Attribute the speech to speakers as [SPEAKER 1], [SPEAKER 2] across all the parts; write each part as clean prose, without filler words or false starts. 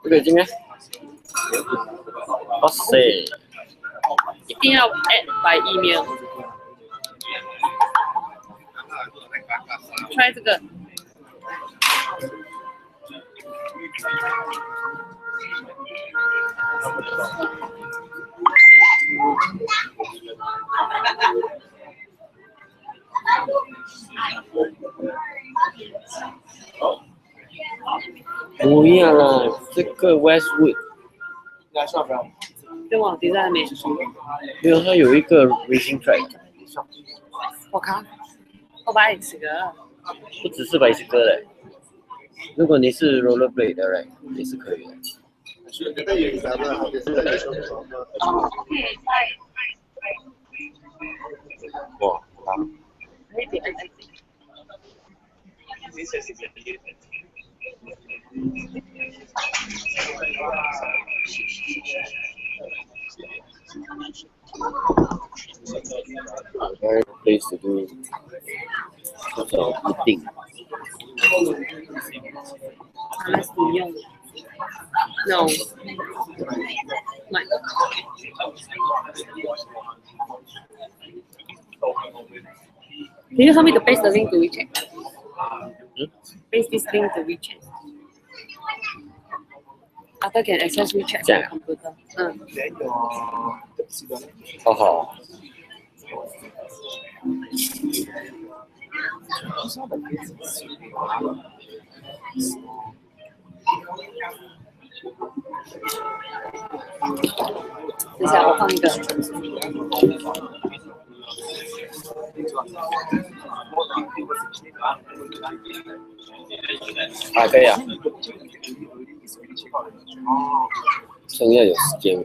[SPEAKER 1] 这个已经啊，哇塞！
[SPEAKER 2] 一定要 add by email。try 这个。
[SPEAKER 1] 不要了，这个 Westwood。
[SPEAKER 2] 跟我底在没？
[SPEAKER 1] 没有，它有一个 racing track。
[SPEAKER 2] 我靠，我把你吃个。
[SPEAKER 1] 不只是白痴哥嘞，如果你是 rollerblade 的人，也是可以的。哇，好。Very place to do 这种一定。
[SPEAKER 2] 拿来使用 ？No， 买。Can you help me to paste the link to WeChat? Paste this link to WeChat. After can access WeChat on computer.
[SPEAKER 1] 好好。
[SPEAKER 2] 等一下，我放一个。
[SPEAKER 1] 啊，可以啊。趁要有时间。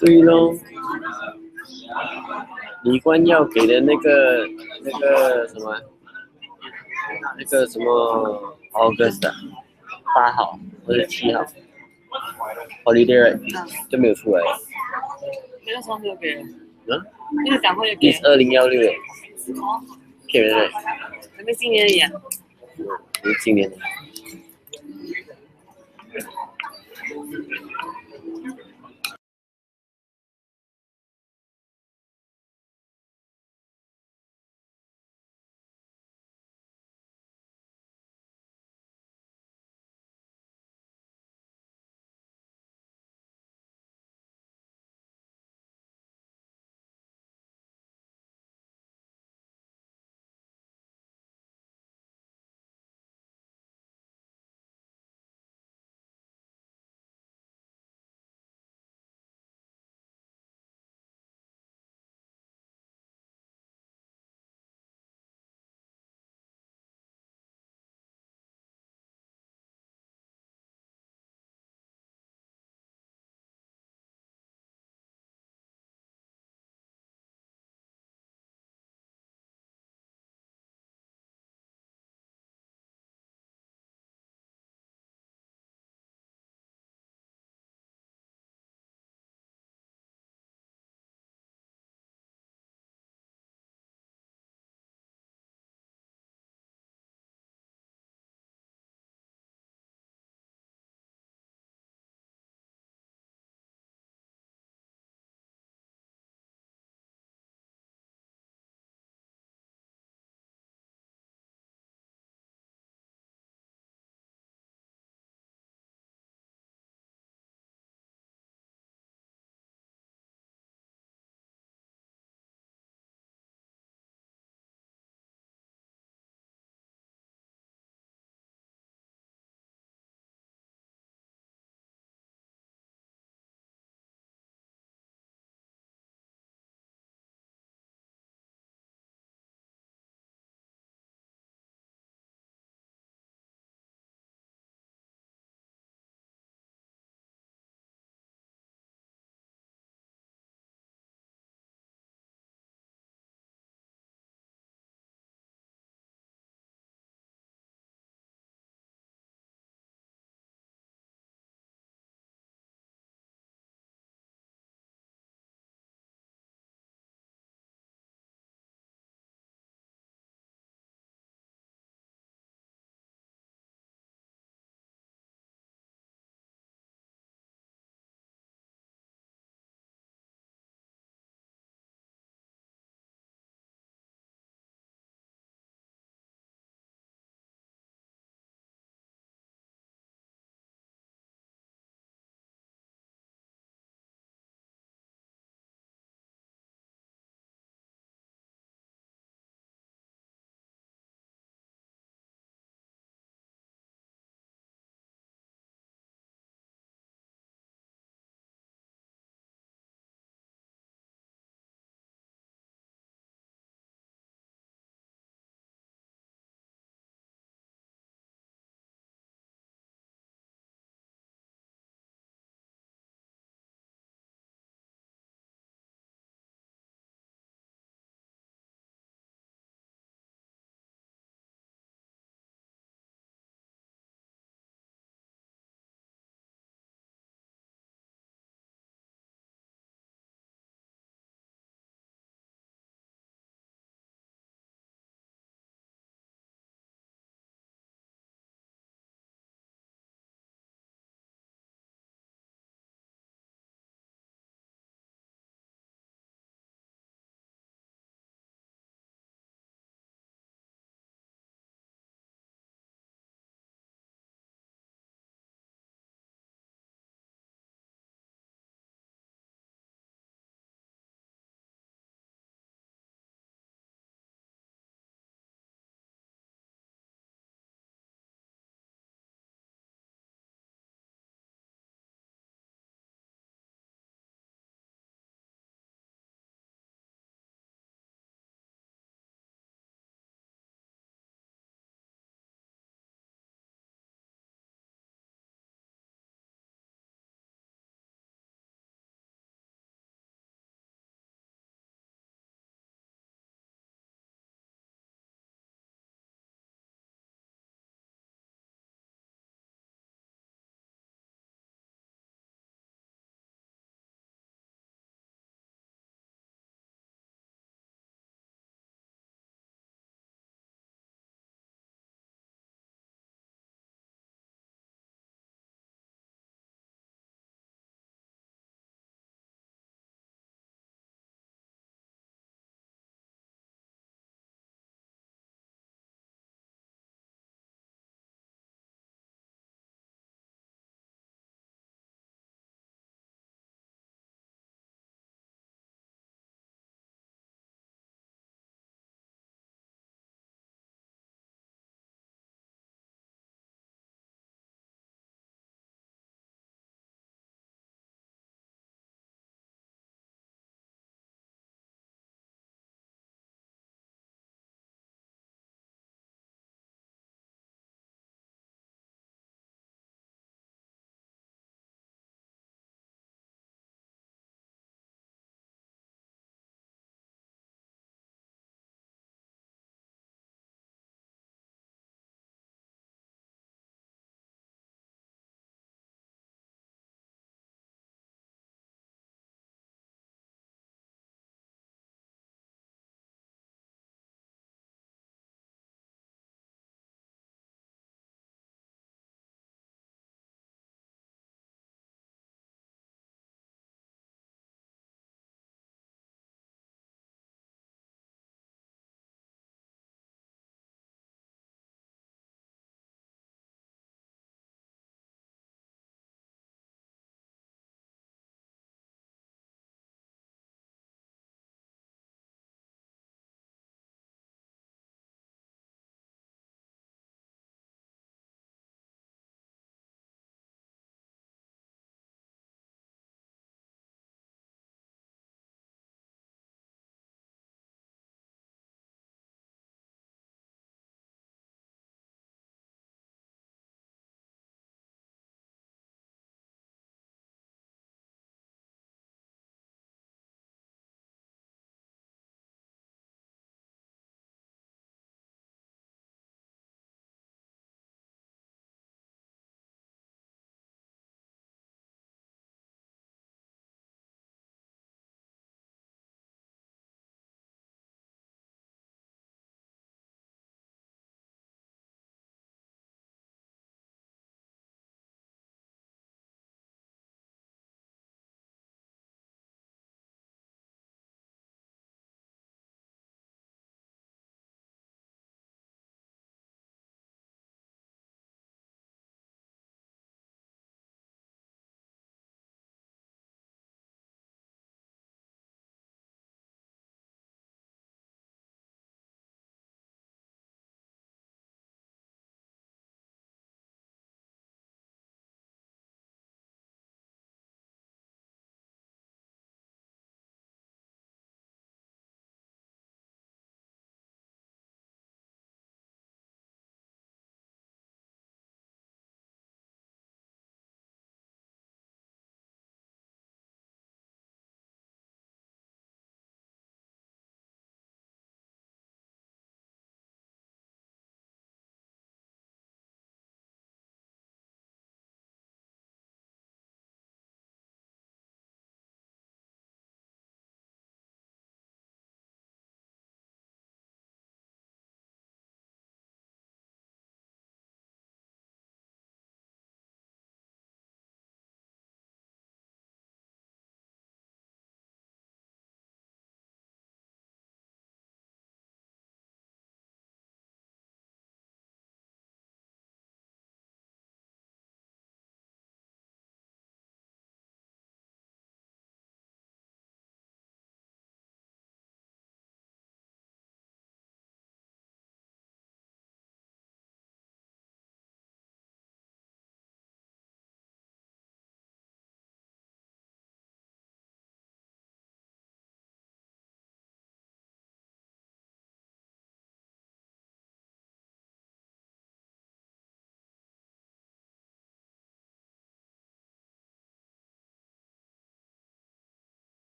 [SPEAKER 1] 对喽，李冠耀给的那个什么August 8号或者7号 ，holiday 就没有出来。
[SPEAKER 2] 那个时候没有给人。
[SPEAKER 1] 嗯？
[SPEAKER 2] 那个展会有给。
[SPEAKER 1] 是2016。骗人的。
[SPEAKER 2] 还没今年而已啊。
[SPEAKER 1] 不是今年的。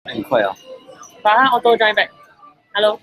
[SPEAKER 1] 很快哦。
[SPEAKER 2] 把它 auto join back。Hello。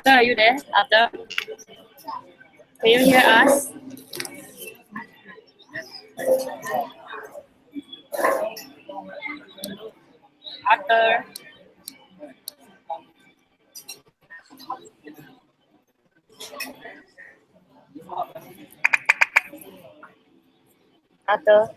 [SPEAKER 2] Arthur, are you there? Arthur? Can you hear us? Arthur? Arthur?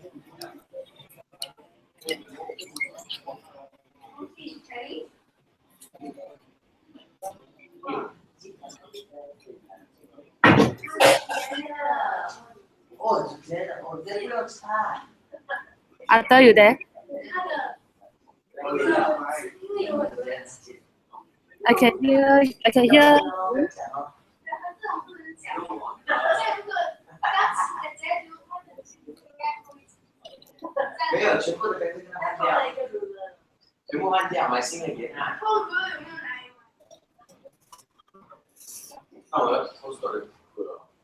[SPEAKER 2] Arthur, you there? I can hear. I can hear.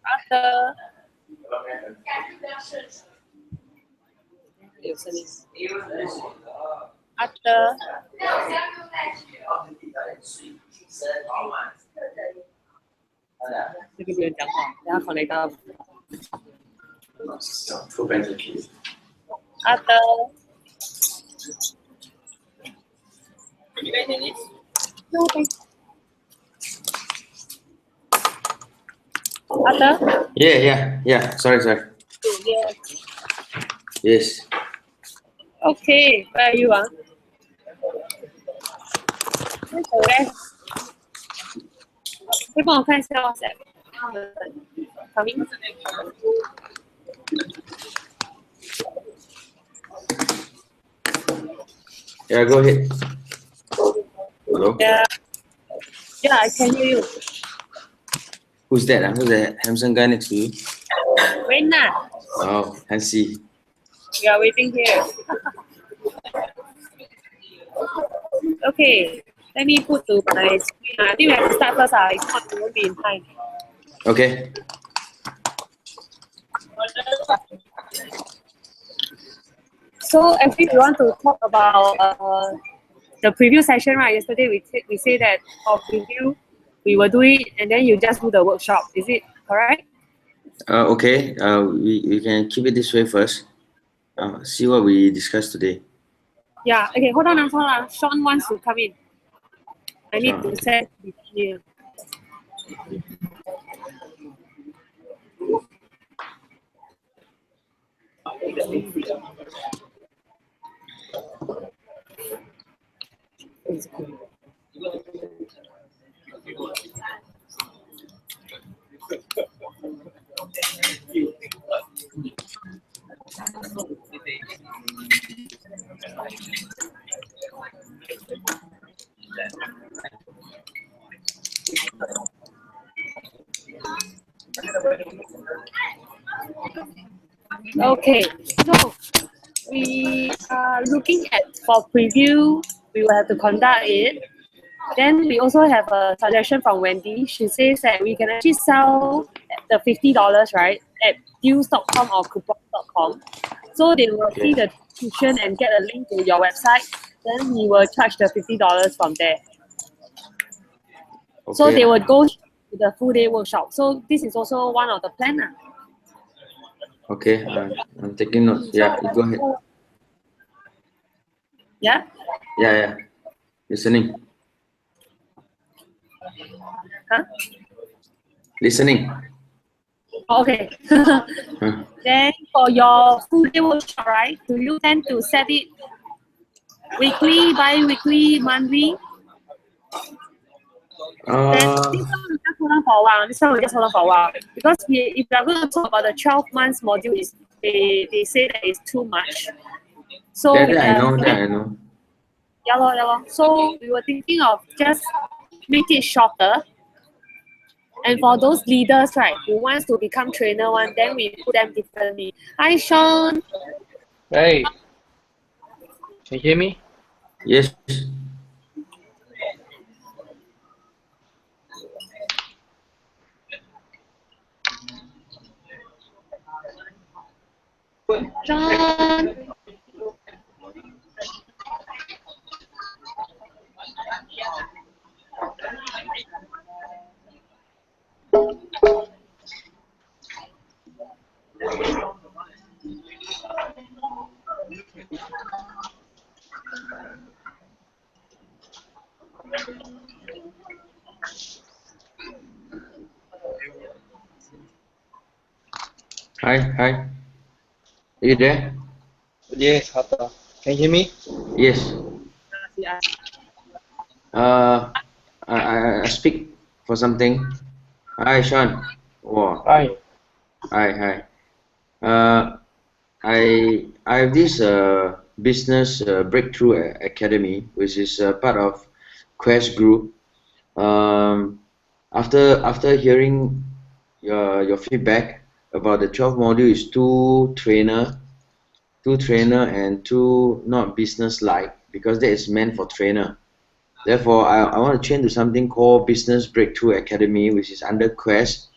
[SPEAKER 2] Arthur. 有声音。Arthur。这个别人讲话，等下 connect 到。Arthur。No, thanks. Arthur?
[SPEAKER 3] Yeah. Sorry.
[SPEAKER 2] Yes.
[SPEAKER 3] Yes.
[SPEAKER 2] Okay, where are you? Where's the rest? 可以帮我看一下 WhatsApp。Coming.
[SPEAKER 3] Yeah, go ahead. Hello?
[SPEAKER 2] Yeah, I can hear you.
[SPEAKER 3] Who's that? Who's that handsome guy next to you?
[SPEAKER 2] Rena,
[SPEAKER 3] Oh, Hansi.
[SPEAKER 2] we are waiting here. Okay, let me put to my screen. I think we have to start first. If not, we won't be in time.
[SPEAKER 3] Okay.
[SPEAKER 2] So actually, we want to talk about the preview session, right? Yesterday we say that for preview, we will do it and then you just do the workshop. Is it correct?
[SPEAKER 3] Okay. We can keep it this way first. See what we discussed today.
[SPEAKER 2] Yeah. Okay. Hold on. Sean wants to come in. I need to send it here. Okay, so we are looking at for preview, we will have to conduct it. Then we also have a suggestion from Wendy. She says that we can actually sell the $50, right, at deals.com or coupons.com. So they will see the description and get a link to your website. Then we will charge the $50 from there. Okay. So they will go to the full day workshop. So this is also one of the plans.
[SPEAKER 3] Okay, I'm taking notes. Yeah, go ahead.
[SPEAKER 2] Yeah?
[SPEAKER 3] Yeah. Listening.
[SPEAKER 2] Huh?
[SPEAKER 3] Listening.
[SPEAKER 2] Okay. Then for your full day workshop, right? Do you tend to set it weekly, bi-weekly, monthly? Then this one we just hold on for a while. Because if we are going to talk about the 12 months module, they say that it's too much. So
[SPEAKER 3] I know.
[SPEAKER 2] Yeah. So we were thinking of just make it shorter. And for those leaders, right, who wants to become trainer one, then we put them differently. Hi, Sean.
[SPEAKER 4] Hey. Can you hear me?
[SPEAKER 3] Yes.
[SPEAKER 2] John.
[SPEAKER 3] Hi. Are you there?
[SPEAKER 4] Yes, Hata. Can you hear me?
[SPEAKER 3] Yes.
[SPEAKER 2] Yeah.
[SPEAKER 3] I speak for something. Hi, Sean. Wow.
[SPEAKER 4] Hi.
[SPEAKER 3] Hi. I have this business breakthrough academy, which is part of Quest Group. After hearing your feedback about the 12 module is two trainer and two not business like, because that is meant for trainer. Therefore, I want to change to something called Business Breakthrough Academy, which is under Quest.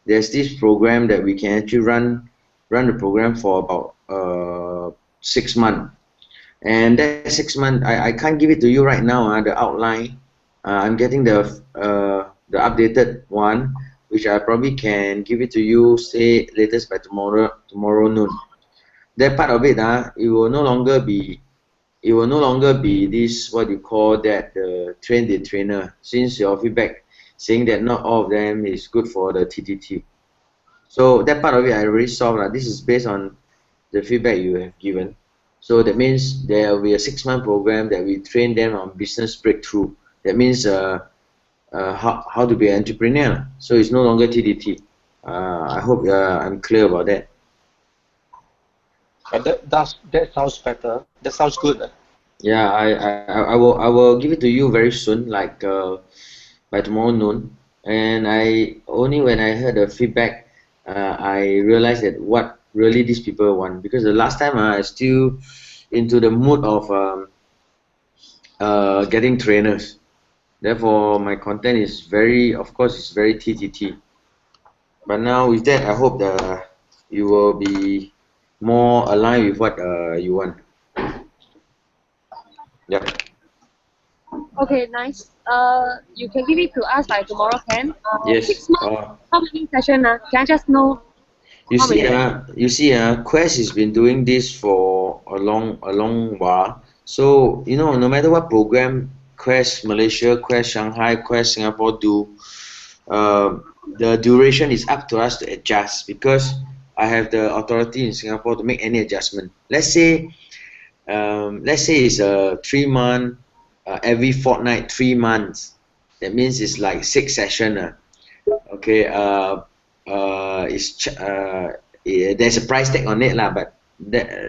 [SPEAKER 3] There's this program that we can actually run the program for about 6 months. And that 6 months, I can't give it to you right now, the outline. I'm getting the updated one, which I probably can give it to you, say, latest by tomorrow noon. That part of it, it will no longer be this, what you call that, the train the trainer, since your feedback saying that not all of them is good for the TTT. So that part of it I already solved. This is based on the feedback you have given. So that means there will be a 6-month program that we train them on business breakthrough. That means how to be an entrepreneur. So it's no longer TDT. I hope I'm clear about that.
[SPEAKER 4] That sounds better. That sounds good.
[SPEAKER 3] Yeah, I will give it to you very soon, like by tomorrow noon. And I only when I heard the feedback, I realized that what really these people want. Because the last time I still into the mood of getting trainers. Therefore, my content is very, of course, it's very TTT. But now with that, I hope that you will be more aligned with what you want. Yep.
[SPEAKER 2] Okay, nice. You can give it to us by tomorrow, can?
[SPEAKER 3] Yes.
[SPEAKER 2] 6 months. How many sessions? Can I just know?
[SPEAKER 3] You
[SPEAKER 2] how
[SPEAKER 3] see,
[SPEAKER 2] many?
[SPEAKER 3] Quest has been doing this for a long while. So no matter what program Quest Malaysia, Quest Shanghai, Quest Singapore do, the duration is up to us to adjust, because I have the authority in Singapore to make any adjustment. Let's say it's a 3 month, every fortnight, 3 months. That means it's like 6 sessions. Okay, there's a price tag on it lah, but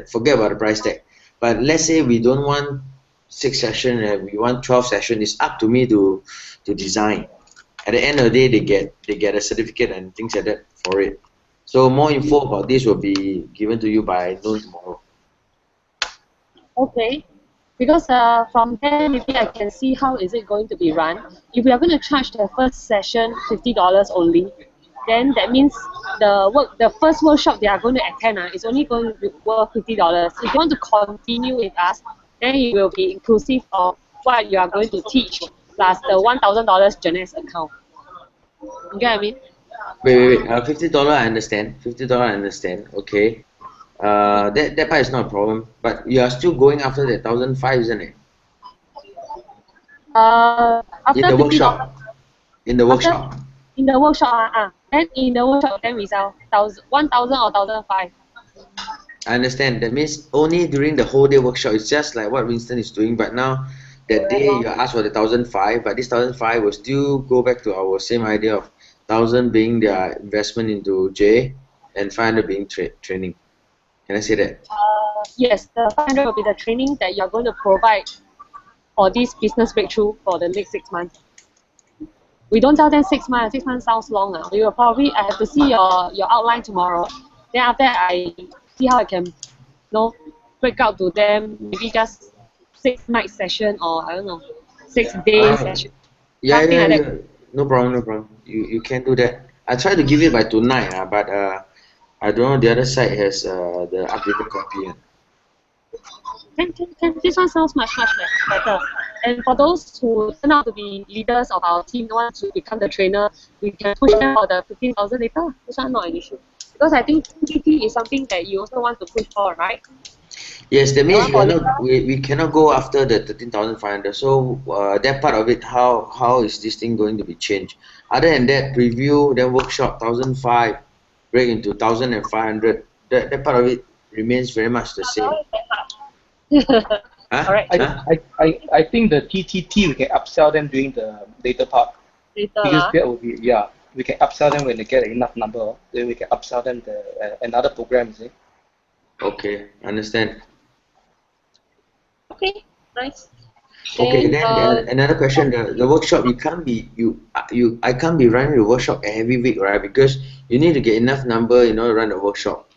[SPEAKER 3] forget about the price tag. But let's say we don't want 6 sessions, we want 12 sessions. It's up to me to design. At the end of the day, they get a certificate and things like that for it. So more info about this will be given to you by noon tomorrow.
[SPEAKER 2] Okay. Because from there, maybe I can see how is it going to be run. If we are going to charge the first session $50 only, then that means the first workshop they are going to attend is only going to be worth $50. If you want to continue with us, then it will be inclusive of what you are going to teach plus the $1,000 Jeanette's account. You get what I mean?
[SPEAKER 3] Wait. $50 I understand. $50 I understand. Okay. That part is not a problem. But you are still going after the 1,500, isn't it?
[SPEAKER 2] After
[SPEAKER 3] In the
[SPEAKER 2] $50,
[SPEAKER 3] workshop. In the workshop.
[SPEAKER 2] in the workshop, then in the workshop, then we sell 1,000 or 1,500.
[SPEAKER 3] I understand. That means only during the whole day workshop. It's just like what Winston is doing. But now, that day you asked for the 1,500, but this 1,500 will still go back to our same idea of 1,000 being their investment into J and 500 being training. Can I say that?
[SPEAKER 2] Yes, the 500 will be the training that you are going to provide for this business breakthrough for the next 6 months. We don't tell them 6 months. 6 months sounds long. We will probably, I have to see your outline tomorrow. Then after that, I see how I can break out to them, maybe just 6 night session, or I don't know, 6 day session.
[SPEAKER 3] Yeah.
[SPEAKER 2] Something like that.
[SPEAKER 3] No problem. You can do that. I try to give it by tonight, but I don't know, the other side has the updated copy.
[SPEAKER 2] Can. This one sounds much better. And for those who turn out to be leaders of our team, want to become the trainer, we can push them for the 15,000 later. This one not an issue. Because I think TT is something that you also want to push for, right?
[SPEAKER 3] Yes, that means we cannot go after the 13,500. So that part of it, how is this thing going to be changed? Other than that, preview, then workshop 1,500. break into 1,000 and 500. That part of it remains very much the same. Huh?
[SPEAKER 2] Alright.
[SPEAKER 3] Huh?
[SPEAKER 4] I think the TTT we can upsell them during the later part
[SPEAKER 2] Later,
[SPEAKER 4] because that will be we can upsell them when they get enough number. Then we can upsell them the another program. See?
[SPEAKER 3] Okay, understand.
[SPEAKER 2] Okay, nice.
[SPEAKER 3] Okay,
[SPEAKER 2] Then,
[SPEAKER 3] then another question: the workshop, I can't be running the workshop every week, right? Because you need to get enough number, to run the workshop.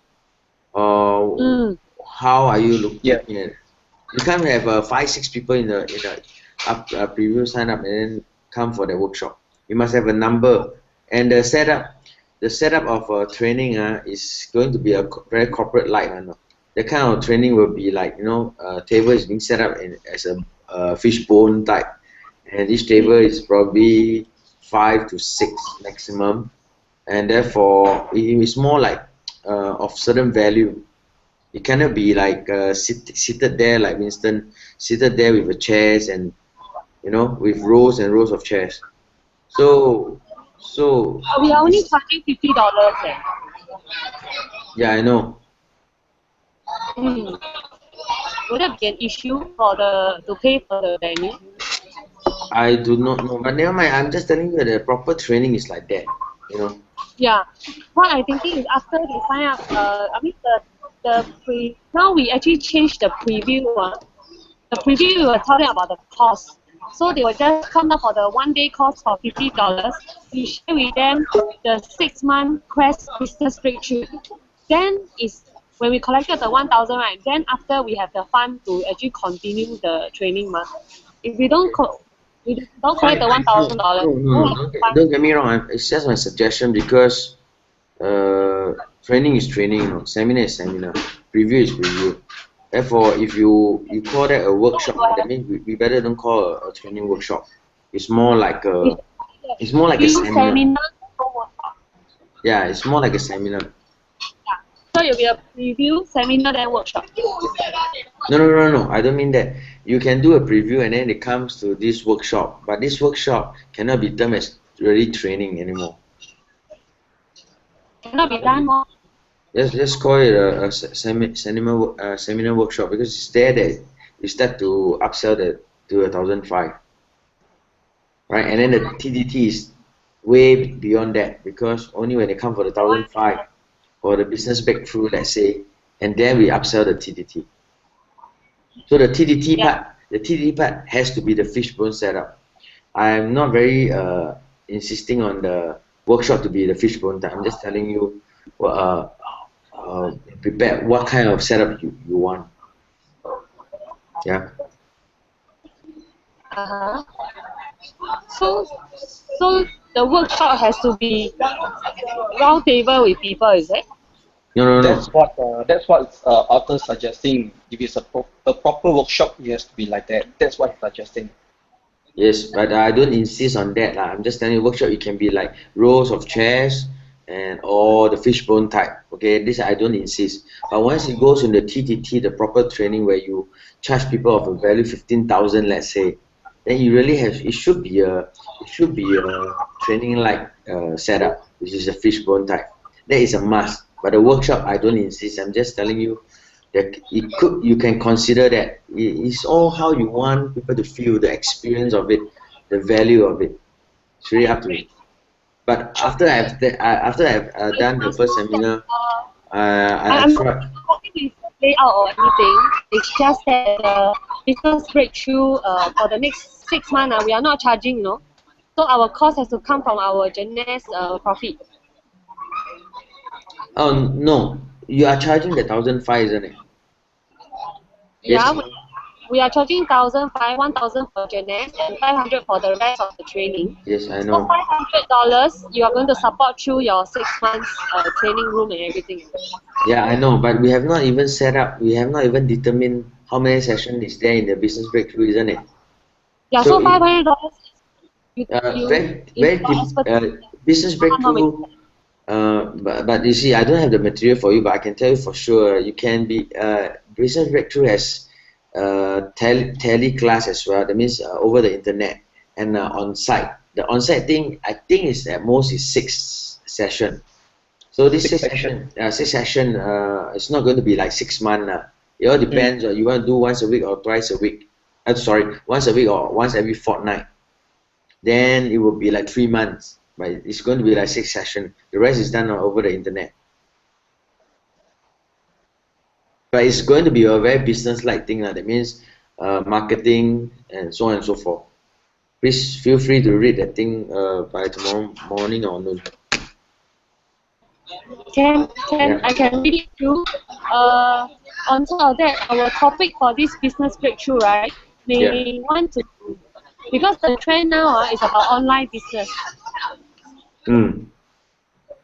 [SPEAKER 3] How are you looking at it? You can't have 5-6 people in a preview sign up and then come for the workshop. You must have a number, and the setup of training is going to be a very corporate like one. The kind of training will be like table is being set up as a fishbone type, and each table is probably 5 to 6 maximum, and therefore it is more like of certain value. It cannot be like seated there like Winston, seated there with the chairs and with rows and rows of chairs. So
[SPEAKER 2] we are only charging $50.
[SPEAKER 3] yeah, I know.
[SPEAKER 2] Would that be an issue to pay for the venue?
[SPEAKER 3] I do not know, but never mind. I'm just telling you that the proper training is like that.
[SPEAKER 2] Yeah. What I'm thinking is after they sign up, now we actually changed the preview. The preview we were telling about the cost. So they will just come up for the 1-day course for $50. We share with them the 6-month Quest Business Breakthrough. Then when we collected the 1,000, right? Then after we have the fund to actually continue the training, If we don't collect the $1,000,
[SPEAKER 3] No. Don't get me wrong. It's just my suggestion because training is training, seminar is seminar, preview is preview. Therefore, if you call that a workshop, that means we better don't call a training workshop. It's more like a seminar. Yeah, it's more like a seminar.
[SPEAKER 2] So it'll be a preview, seminar, then workshop.
[SPEAKER 3] No. I don't mean that. You can do a preview and then it comes to this workshop, but this workshop cannot be termed as really training anymore.
[SPEAKER 2] Cannot be done more.
[SPEAKER 3] Just call it a seminar workshop because it's there that you start to upsell to 1,500, right? And then the TDT is way beyond that because only when they come for the 1,500 or the business breakthrough, let's say, and then we upsell the TDT. So the TDT part has to be the fishbone setup. I'm not very insisting on the workshop to be the fishbone type. I'm just telling you prepare what kind of setup you want. Yeah.
[SPEAKER 2] So the workshop has to be round table with people, is it?
[SPEAKER 3] No.
[SPEAKER 4] That's what Arthur's suggesting. If it's a proper workshop, it has to be like that. That's what he's suggesting.
[SPEAKER 3] Yes, but I don't insist on that. I'm just telling you, workshop it can be like rows of chairs or the fishbone type. Okay, this I don't insist. But once it goes in the TTT, the proper training where you charge people of a value 15,000, let's say, then you really have it should be a training like setup, which is a fishbone type. That is a must. But the workshop, I don't insist. I'm just telling you that you can consider that. It's all how you want people to feel the experience of it, the value of it. It's really up to you. But after I've done the first seminar,
[SPEAKER 2] I'm not talking with layout or anything. It's just that the business breakthrough for the next 6 months, we are not charging, So our cost has to come from our generous profit.
[SPEAKER 3] Oh no, you are charging the 1,500, isn't it?
[SPEAKER 2] Yeah,
[SPEAKER 3] Yes.
[SPEAKER 2] we are charging 1,500, 1,000 for generous and 500 for the rest of the training.
[SPEAKER 3] Yes, I
[SPEAKER 2] So
[SPEAKER 3] know.
[SPEAKER 2] $500 you are going to support through your 6 months training room and everything.
[SPEAKER 3] Yeah, I know, but we have not even set up. We have not even determined how many sessions is there in the business breakthrough, isn't it?
[SPEAKER 2] Yeah, so $500.
[SPEAKER 3] Business breakthrough. But you see, I don't have the material for you, but I can tell you for sure you can be business breakthrough has tele class as well. That means over the internet and on site. The on site thing I think is at most is 6 sessions. So this six session, it's not going to be like 6 months. It all depends. You want to do once a week or twice a week. Sorry, once a week or once every fortnight. Then it will be like 3 months. But it's going to be like 6 sessions. The rest is done over the internet. But it's going to be a very business-like thing. That means marketing and so on and so forth. Please feel free to read that thing by tomorrow morning or noon.
[SPEAKER 2] I can read it too. On top of that, our topic for this business breakthrough, right? They want to, because the trend now is about online business.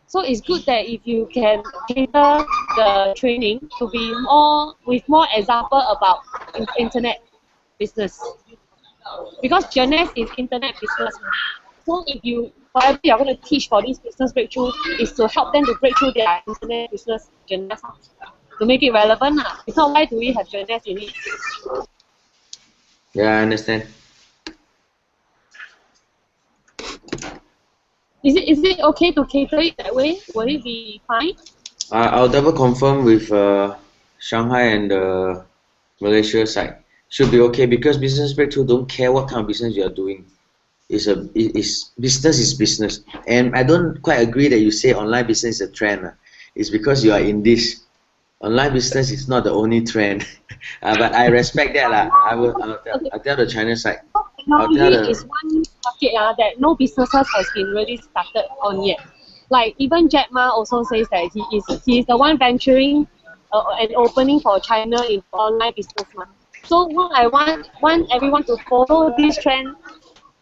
[SPEAKER 2] So it's good that if you can cater the training to be with more example about internet business. Because Journess is internet business. So if whatever you're going to teach for this business breakthrough is to help them to break through their internet business Journess, to make it relevant. If not, why do we have Journess in it?
[SPEAKER 3] Yeah, I understand.
[SPEAKER 2] Is it okay to cater it that way? Will it be fine?
[SPEAKER 3] I'll double confirm with Shanghai and Malaysia side. Should be okay because business breakthrough don't care what kind of business you are doing. Business is business, and I don't quite agree that you say online business is a trend. It's because you are in this. Online business is not the only trend, but I respect that. I'll tell the China side.
[SPEAKER 2] Technology is one market that no businesses has been really started on yet. Like even Jack Ma also says that he is the one venturing and opening for China in online business. So what I want everyone to follow this trend,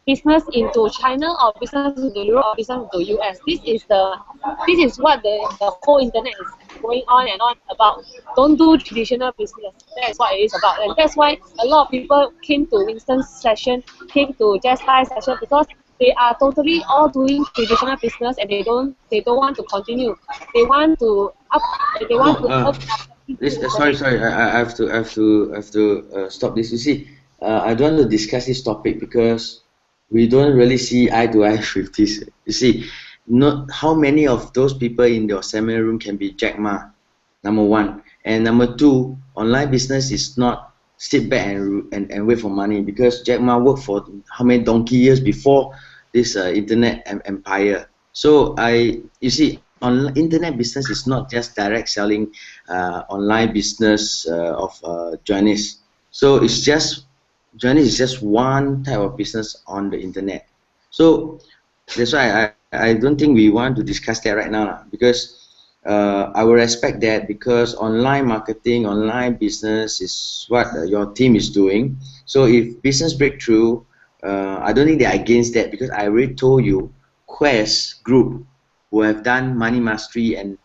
[SPEAKER 2] business into China or business into Europe or business into US. This is what the whole internet is going on and on about. Don't do traditional business. That is what it is about, and that's why a lot of people came to Winston's session, came to Jess High session, because they are totally all doing traditional business and they don't want to continue. They want to up.
[SPEAKER 3] Sorry. I have to stop this. You see, I don't want to discuss this topic because we don't really see eye to eye with this. You see, not how many of those people in your seminar room can be Jack Ma, number one, and number two, online business is not sit back and wait for money, because Jack Ma worked for how many donkey years before this internet empire. So you see, internet business is not just direct selling online business of Journess. So it's just Journess is just one type of business on the internet. So that's why I don't think we want to discuss that right now, because I will respect that, because online marketing, online business is what your team is doing. So if business breakthrough, I don't think they're against that, because I already told you Quest Group, who have done Money Mastery and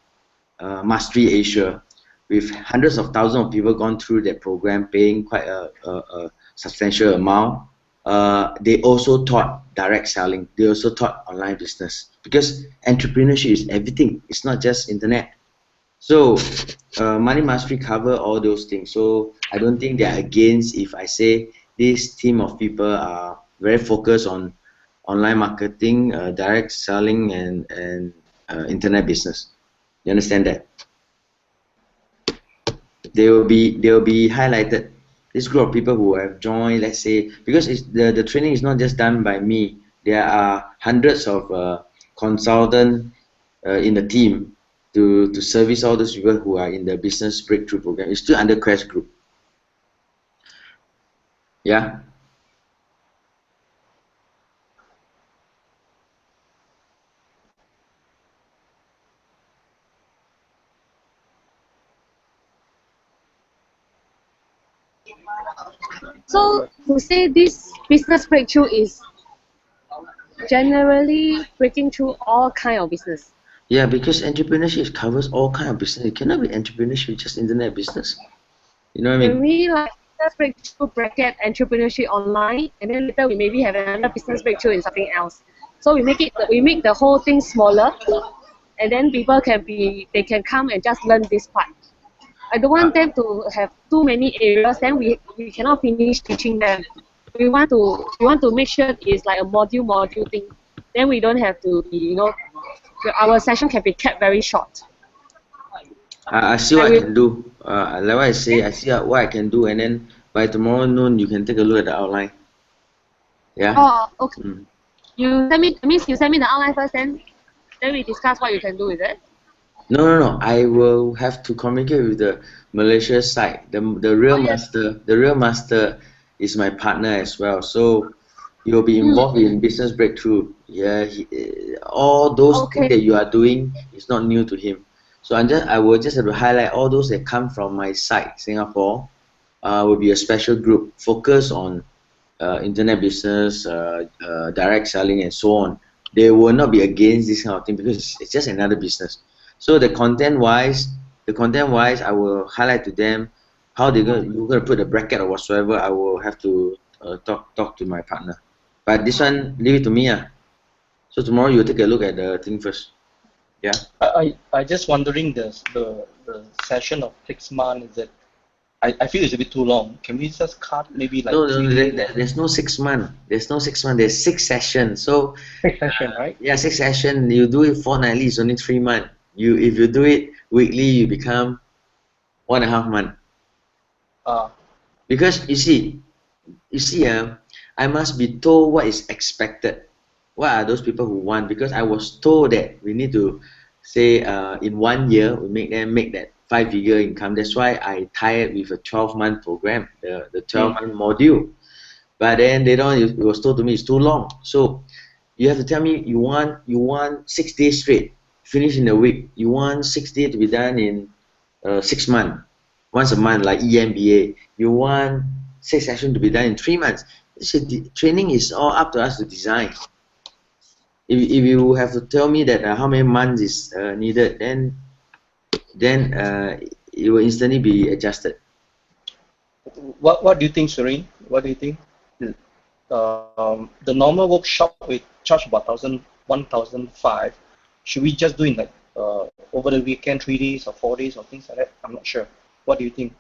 [SPEAKER 3] Mastery Asia, with hundreds of thousands of people gone through that program, paying quite a substantial amount. They also taught direct selling. They also taught online business, because entrepreneurship is everything. It's not just internet. So Money Mastery cover all those things. So I don't think they're against if I say this team of people are very focused on online marketing, direct selling, and internet business. You understand that? They will be highlighted. This group of people who have joined, let's say, because the training is not just done by me. There are hundreds of consultants in the team to service all those people who are in the business breakthrough program. It's still under Quest Group. Yeah.
[SPEAKER 2] So to say this business breakthrough is generally breaking through all kind of business.
[SPEAKER 3] Yeah, because entrepreneurship covers all kind of business. It cannot be entrepreneurship just internet business. You know what I mean?
[SPEAKER 2] Can we like business breakthrough bracket entrepreneurship online, and then later we maybe have another business breakthrough in something else. So we make the whole thing smaller, and then people they can come and just learn this part. I don't want them to have too many areas. Then we cannot finish teaching them. We want to make sure it's like a module thing. Then we don't have to be our session can be kept very short.
[SPEAKER 3] I see what I can do. Like what I say, I see what I can do, and then by tomorrow noon you can take a look at the outline. Yeah.
[SPEAKER 2] Oh, okay.
[SPEAKER 3] Mm.
[SPEAKER 2] You send me. That means you send me the outline first, then we discuss what you can do with it.
[SPEAKER 3] No. I will have to communicate with the Malaysia side. The real master. The real master is my partner as well. So you'll be involved in business breakthrough. Yeah. All those things that you are doing is not new to him. So I will just have to highlight all those that come from my side, Singapore. Will be a special group focused on internet business, direct selling, and so on. They will not be against this kind of thing because it's just another business. So the content wise, I will highlight to them how you're gonna put a bracket or whatsoever. I will have to talk to my partner. But this one, leave it to me. So tomorrow you take a look at the thing first. Yeah.
[SPEAKER 4] I just wondering the session of 6 months, is that I feel it's a bit too long. Can we just cut maybe like
[SPEAKER 3] No,
[SPEAKER 4] 3 days?
[SPEAKER 3] there's no 6 months. There's no 6 months. There's 6 sessions. So
[SPEAKER 4] 6 session, right?
[SPEAKER 3] yeah, 6 sessions. You do it fortnightly. It's only 3 months. If you do it weekly, you become 1.5 months. Because you see, I must be told what is expected. What are those people who want? Because I was told that we need to say in 1 year we make them make that 5-figure income. That's why I tie it with a 12-month program, the 12-month module. But then they don't. It was told to me it's too long. So you have to tell me you want 6 days straight, finish in a week. You want 6 days to be done in 6 months, once a month like EMBA. You want 6 sessions to be done in 3 months. Training is all up to us to design. If you have to tell me that how many months is needed, then it will instantly be adjusted.
[SPEAKER 4] What do you think, Serene? What do you think? The normal workshop we charge about 1,005. Should we just do it like over the weekend, 3 days or 4 days or things like that? I'm not sure. What do you think?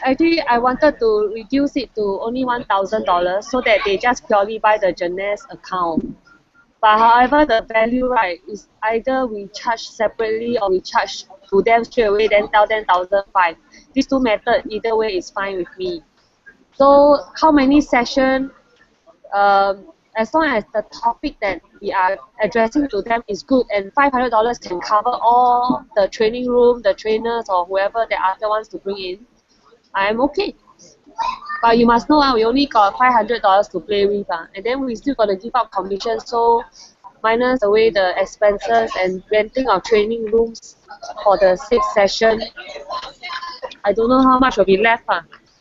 [SPEAKER 2] Actually, I wanted to reduce it to only $1,000 so that they just purely buy the Jeunesse account. But however, the value, right, is either we charge separately or we charge to them straight away, then tell them 1,500. These two methods, either way is fine with me. So how many sessions, as long as the topic that we are addressing to them is good, and $500 can cover all the training room, the trainers, or whoever the other wants to bring in, I'm okay. But you must know, we only got $500 to play with, and then we still got to give out commission, so minus away the expenses and renting of training rooms for the 6 session, I don't know how much will be left.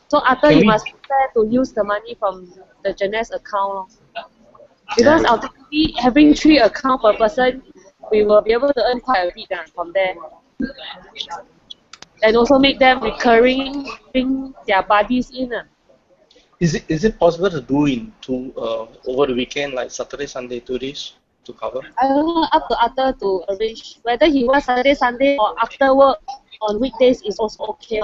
[SPEAKER 2] So after you must prepare to use the money from the Jeunesse account. Because ultimately, having 3 accounts per person, we will be able to earn quite a bit from there. And also make them recurring, bring their buddies in.
[SPEAKER 4] Is it possible to do in over the weekend, like Saturday, Sunday, 2 days to cover?
[SPEAKER 2] I don't know, up to Arthur to arrange. Whether he wants Saturday, Sunday, or after work on weekdays is also okay.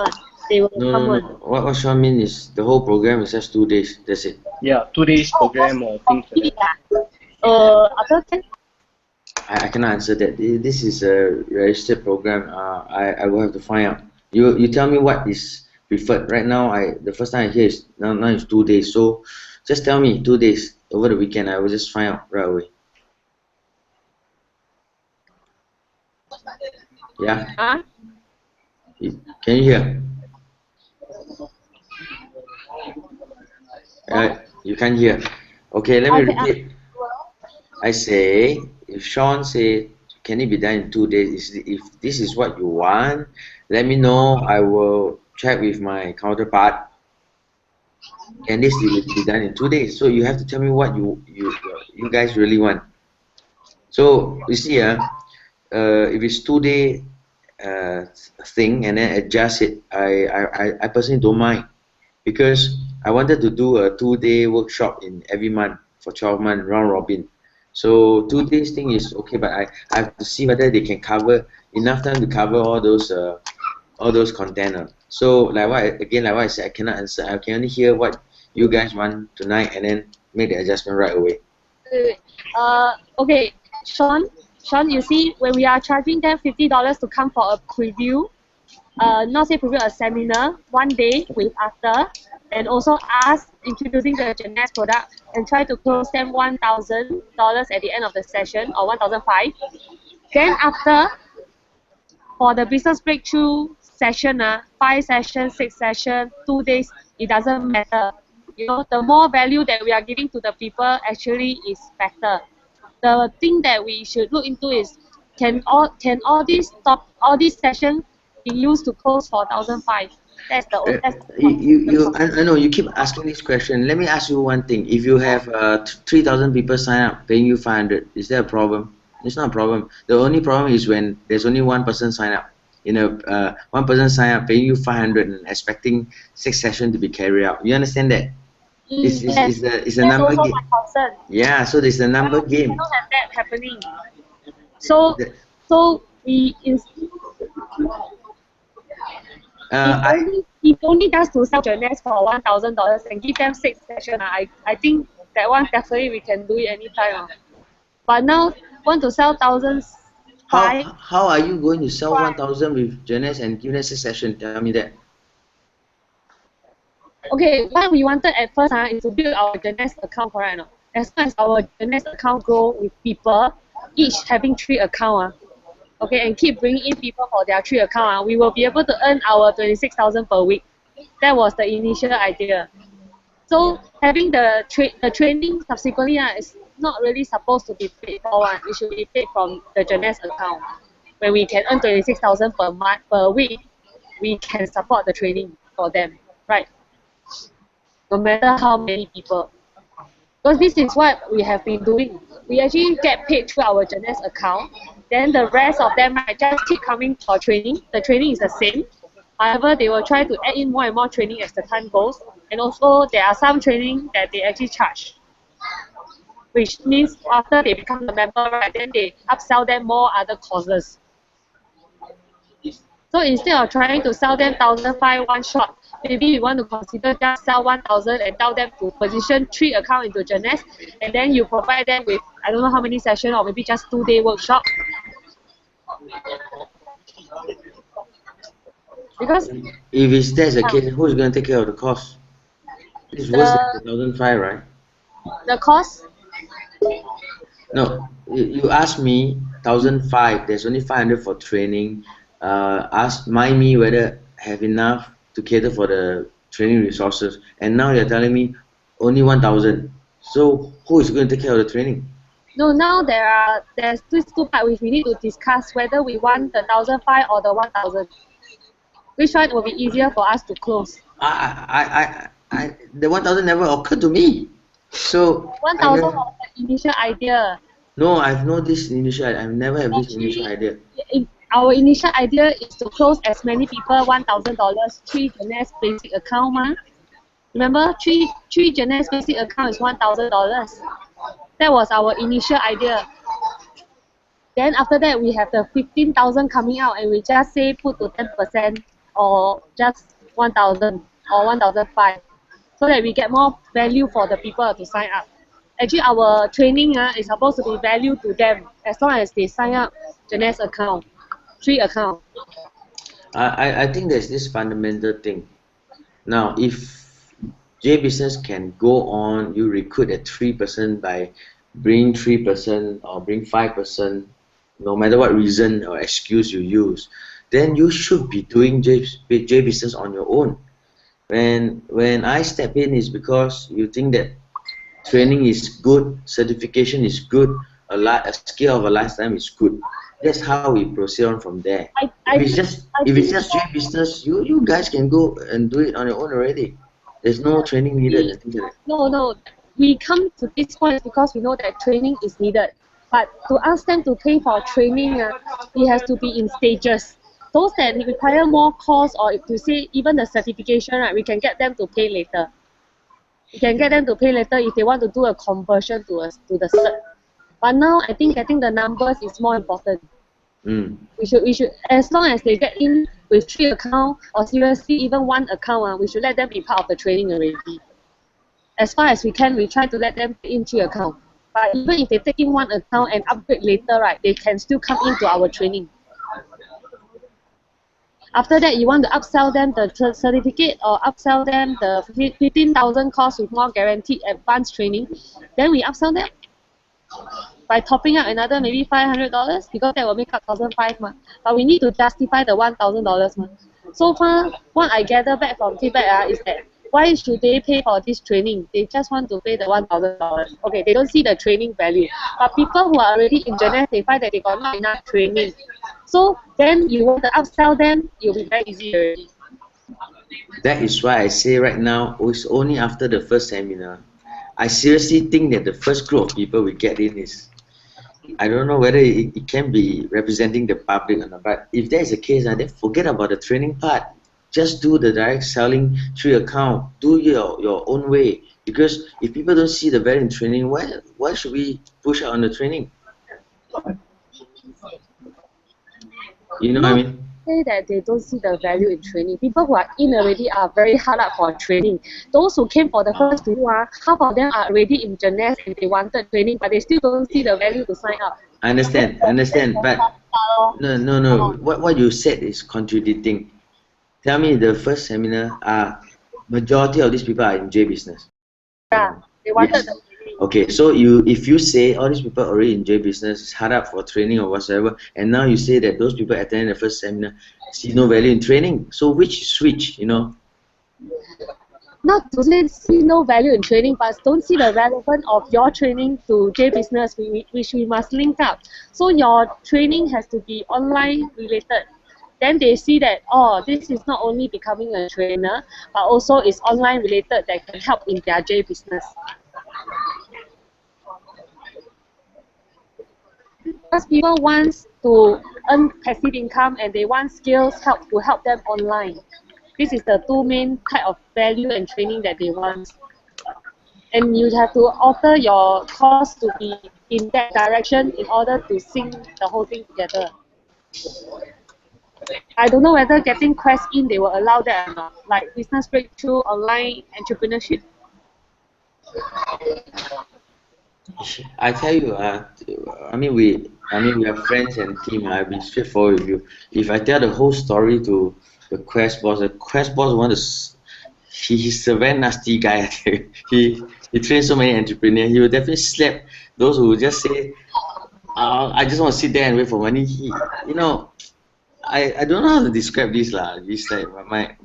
[SPEAKER 2] They will come on.
[SPEAKER 3] What Sean mean is the whole program is just 2 days. That's it.
[SPEAKER 4] Yeah, 2 days program or things like that.
[SPEAKER 2] Arthur can?
[SPEAKER 3] I cannot answer that. This is a registered program. I will have to find out. You tell me what is preferred. Right now, the first time I hear is now it's 2 days. So just tell me 2 days over the weekend. I will just find out right away. Yeah.
[SPEAKER 2] Huh?
[SPEAKER 3] Can you hear? You can't hear. Okay, let me repeat. I say, if Sean say, can it be done in 2 days? If this is what you want, let me know. I will check with my counterpart. Can this be done in 2 days? So you have to tell me what you guys really want. So you see, if it's 2 day thing and then adjust it, I personally don't mind, because I wanted to do a 2-day workshop in every month for 12 months round robin. So 2 days thing is okay, but I have to see whether they can cover enough time to cover all those content. So like what I said, I cannot answer. I can only hear what you guys want tonight, and then make the adjustment right away.
[SPEAKER 2] Okay, Sean, you see, when we are charging them $50 to come for a preview, not say preview, a seminar, 1 day with Arthur, and also us introducing the Genes product and try to close them $1,000 at the end of the session, or $1,500. Then after, for the business breakthrough session, 5 sessions, 6 sessions, 2 days, it doesn't matter. You know, the more value that we are giving to the people actually is better. The thing that we should look into is, can all these sessions be used to close for 1,500? That's
[SPEAKER 3] I know you keep asking this question. Let me ask you one thing. If you have 3,000 people sign up paying you 500, is there a problem? It's not a problem. The only problem is when there's only one person sign up. You know, one person sign up paying you 500 and expecting 6 sessions to be carried out. You understand that? It's a number game. Yeah, so there's a number game.
[SPEAKER 2] We cannot have that happening. So we if only does to sell Genes for $1,000 and give them 6 sessions, I think that one definitely we can do it anytime. But now want to sell thousands.
[SPEAKER 3] How are you going to sell 1,000 with Genes and give them 6 sessions? Tell me that.
[SPEAKER 2] Okay, what we wanted at first is to build our Genes account, correct? As long as our Genes account grow with people, each having 3 accounts, okay, and keep bringing in people for their 3 accounts, we will be able to earn our 26,000 per week. That was the initial idea. So having the training subsequently is not really supposed to be paid for one. It should be paid from the Genes account. When we can earn 26,000 per week, we can support the training for them, right? No matter how many people. Because this is what we have been doing. We actually get paid through our Genes account. Then the rest of them just keep coming for training. The training is the same. However, they will try to add in more and more training as the time goes. And also, there are some training that they actually charge. Which means after they become a member, right, then they upsell them more other courses. So instead of trying to sell them 1,500 one shot, maybe we want to consider just sell 1,000 and tell them to position 3 accounts into Genes, and then you provide them with, I don't know how many sessions, or maybe just 2-day workshop. Because
[SPEAKER 3] if that's the case, who's going to take care of the cost? It's worse than 1,500, right?
[SPEAKER 2] The cost?
[SPEAKER 3] No, you asked me 1,500. There's only 500 for training. Mind me whether I have enough to cater for the training resources, and now you're telling me only 1,000. So who is going to take care of the training?
[SPEAKER 2] No, now there's two parts which we need to discuss whether we want the 1,500 or the 1,000. Which one will be easier for us to close?
[SPEAKER 3] The 1,000 never occurred to me. So
[SPEAKER 2] 1,000 was the initial idea.
[SPEAKER 3] No, I've no this initial. I've never had this initial idea.
[SPEAKER 2] Our initial idea is to close as many people $1,000, 3 Genes basic account. Remember, 3 Genes basic account is $1,000. That was our initial idea. Then after that, we have the 15,000 coming out, and we just say put to 10% or just 1,000 or 1,500, so that we get more value for the people to sign up. Actually, our training is supposed to be value to them as long as they sign up Genes account, 3 account.
[SPEAKER 3] I think there's this fundamental thing. Now, if JBusiness can go on, you recruit a 3% by bring 3% or bring 5%, no matter what reason or excuse you use, then you should be doing JBusiness on your own. When I step in is because you think that training is good, certification is good, a skill of a lifetime is good. That's how we proceed on from there. If it's just JBusiness, you guys can go and do it on your own already. There's no training needed and things like that.
[SPEAKER 2] No. We come to this point because we know that training is needed. But to ask them to pay for training, it has to be in stages. Those that require more cost, or to say even the certification, right, we can get them to pay later. We can get them to pay later if they want to do a conversion to the cert. But now I think getting the numbers is more important. We should, as long as they get in with 3 accounts, or seriously even 1 account, we should let them be part of the training already. as far as we can, we try to let them pay in 3 accounts. But even if they take in 1 account and upgrade later, right, they can still come into our training. After that, you want to upsell them the certificate or upsell them the 15,000 course with more guaranteed advanced training, then we upsell them by topping up another maybe $500 because that will make up 1,500. But we need to justify the $1,000. So far, what I gather back from feedback is that why should they pay for this training? They just want to pay the $1,000. Okay, they don't see the training value. But people who are already in Japan, they find that they got not enough training. So then you want to upsell them, it'll be very easy already.
[SPEAKER 3] That is why I say right now, it's only after the first seminar. I seriously think that the first group of people we get in is, I don't know whether it can be representing the public or not, but if that is the case, then forget about the training part. Just do the direct selling through account. Do your own way. Because if people don't see the value in training, why should we push out on the training? You know what I mean?
[SPEAKER 2] Say that they don't see the value in training. People who are in already are very hard up for training. Those who came for the first two, half of them are already in Japan and they wanted training, but they still don't see the value to sign up.
[SPEAKER 3] I understand, but no. What you said is contradicting. Tell me, the first seminar, majority of these people are in J business.
[SPEAKER 2] Yeah, they wanted
[SPEAKER 3] Yes.
[SPEAKER 2] the training.
[SPEAKER 3] Okay, so if you say all these people already in J business is hard up for training or whatsoever, and now you say that those people attending the first seminar see no value in training. So which, you know?
[SPEAKER 2] Not to say see no value in training, but don't see the relevance of your training to J business, which we must link up. So your training has to be online related. Then they see that, oh, this is not only becoming a trainer, but also is online related that can help in their J business. Because people want to earn passive income and they want skills to help them online. This is the two main type of value and training that they want. And you have to alter your course to be in that direction in order to sync the whole thing together. I don't know whether getting Quest in, they will allow that or not, like business breakthrough, online entrepreneurship.
[SPEAKER 3] I tell you, I mean we are friends and team. I'll be straightforward with you. If I tell the whole story to the Quest boss he's a very nasty guy. I tell you. He trains so many entrepreneurs. He will definitely slap those who just say, I just want to sit there and wait for money. You know, I don't know how to describe this lah. It's like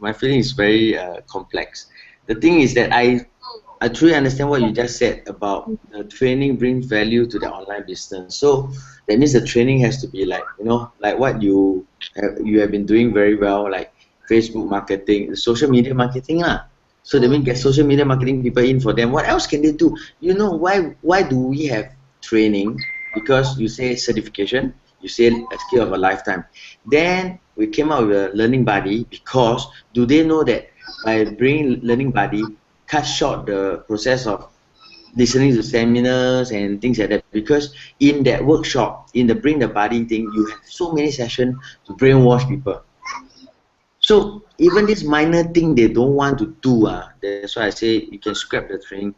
[SPEAKER 3] my feeling is very complex. The thing is that I truly understand what you just said about the training brings value to the online business. So that means the training has to be like, you know, like what you have been doing very well, like Facebook marketing, social media marketing lah. So they mean get social media marketing people in for them. What else can they do? You know, why do we have training? Because you say certification, you say a skill of a lifetime. Then we came out with a learning buddy because do they know that by bringing learning buddy cut short the process of listening to seminars and things like that, because in that workshop, in the bring the buddy thing, you have so many sessions to brainwash people. So even this minor thing they don't want to do, that's why I say you can scrap the training.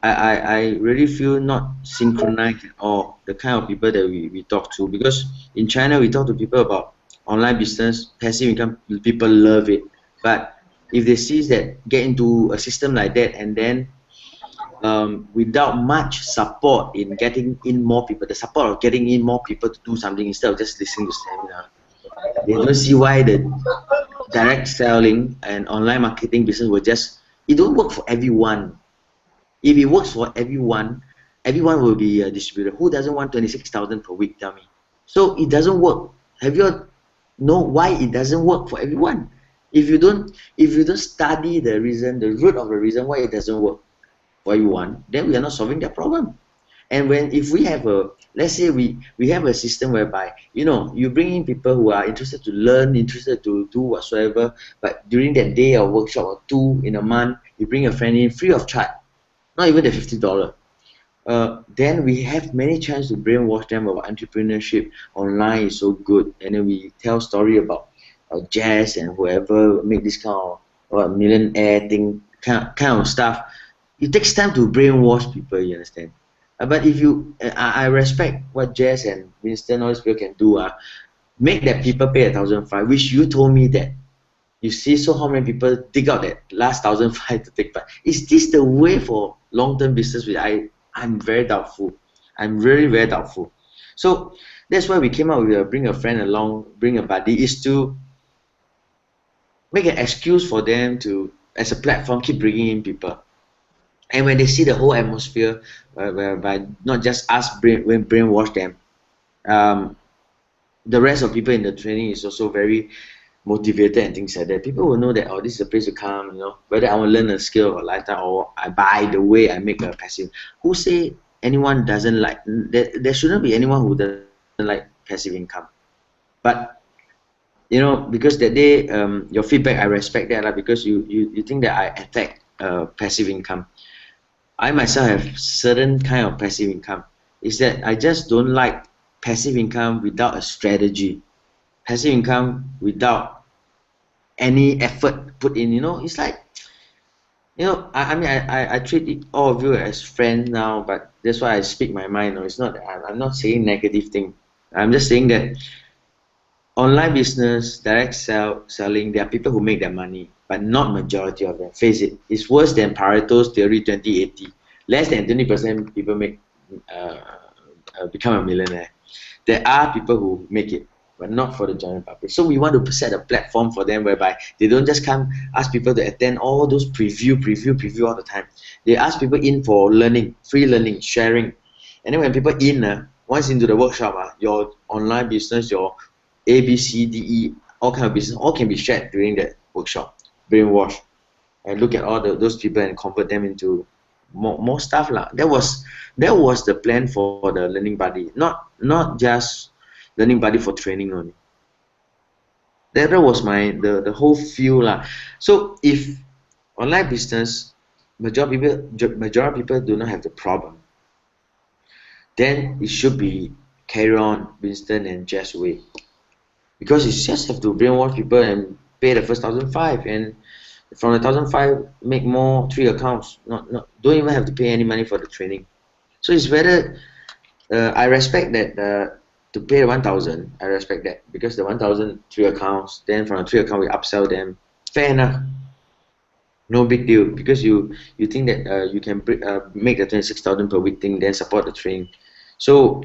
[SPEAKER 3] I really feel not synchronized at all, the kind of people that we talk to, because in China we talk to people about online business, passive income, people love it. But if they see that get into a system like that and then without much support in getting in more people, the support of getting in more people to do something instead of just listening to seminar, they don't see why the direct selling and online marketing business will just, it don't work for everyone. If it works for everyone, everyone will be a distributor. Who doesn't want 26,000 per week? Tell me. So it doesn't work. Have you know why it doesn't work for everyone? If you don't study the reason, the root of the reason why it doesn't work for everyone, then we are not solving that problem. And if we have let's say we have a system whereby, you know, you bring in people who are interested to learn, interested to do whatsoever, but during that day or workshop or two in a month, you bring a friend in free of charge, not even the $50. Then we have many chances to brainwash them about entrepreneurship. Online is so good, and then we tell story about Jazz and whoever make this kind of millionaire thing, kind of stuff. it takes time to brainwash people, you understand? But if you, I respect what Jess and Winston, all these people can do. Make that people pay 1,500, which you told me that you see so how many people dig out that last 1,500 to take part. Is this the way for long-term business? Which I'm very doubtful. I'm very, very doubtful. So that's why we came out with bring a friend along, bring a buddy, is to make an excuse for them to, as a platform, keep bringing in people. And when they see the whole atmosphere, whereby not just us brainwash them, the rest of people in the training is also very motivated and things like that. People will know that, oh, this is a place to come, you know, whether I want to learn a skill or lifestyle, or I buy the way I make a passive. Who say anyone doesn't like, there shouldn't be anyone who doesn't like passive income. But you know, because that day, your feedback, I respect that, because you think that I attack passive income. I myself have certain kind of passive income. Is that I just don't like passive income without a strategy, passive income without any effort put in. You know, it's like, you know, I mean, I treat all of you as friends now, but that's why I speak my mind. It's not, I'm not saying negative thing. I'm just saying that online business, direct selling, there are people who make their money, but not majority of them. Face it, it's worse than Pareto's theory 2080. Less than 20% people make become a millionaire. There are people who make it, but not for the general public. So we want to set a platform for them whereby they don't just come ask people to attend all those preview all the time. They ask people in for learning, free learning, sharing. And then when people in, once into the workshop, your online business, your A, B, C, D, E, all kind of business, all can be shared during that workshop. Brainwash and look at all those people and convert them into more stuff lah. That was the plan for the learning buddy, not just learning buddy for training only. That was the whole feel lah. So if online business, majority people do not have the problem, then it should be carry on Winston and Jess way, because it's just have to brainwash people and pay the first 1,500, and from the 1,500 make more 3 accounts. Don't even have to pay any money for the training. So it's better. I respect that to pay 1,000. I respect that, because the 1,000 3 accounts. Then from the 3 accounts we upsell them. Fair enough. No big deal, because you think that you can make the 26,000 per week thing, then support the training. So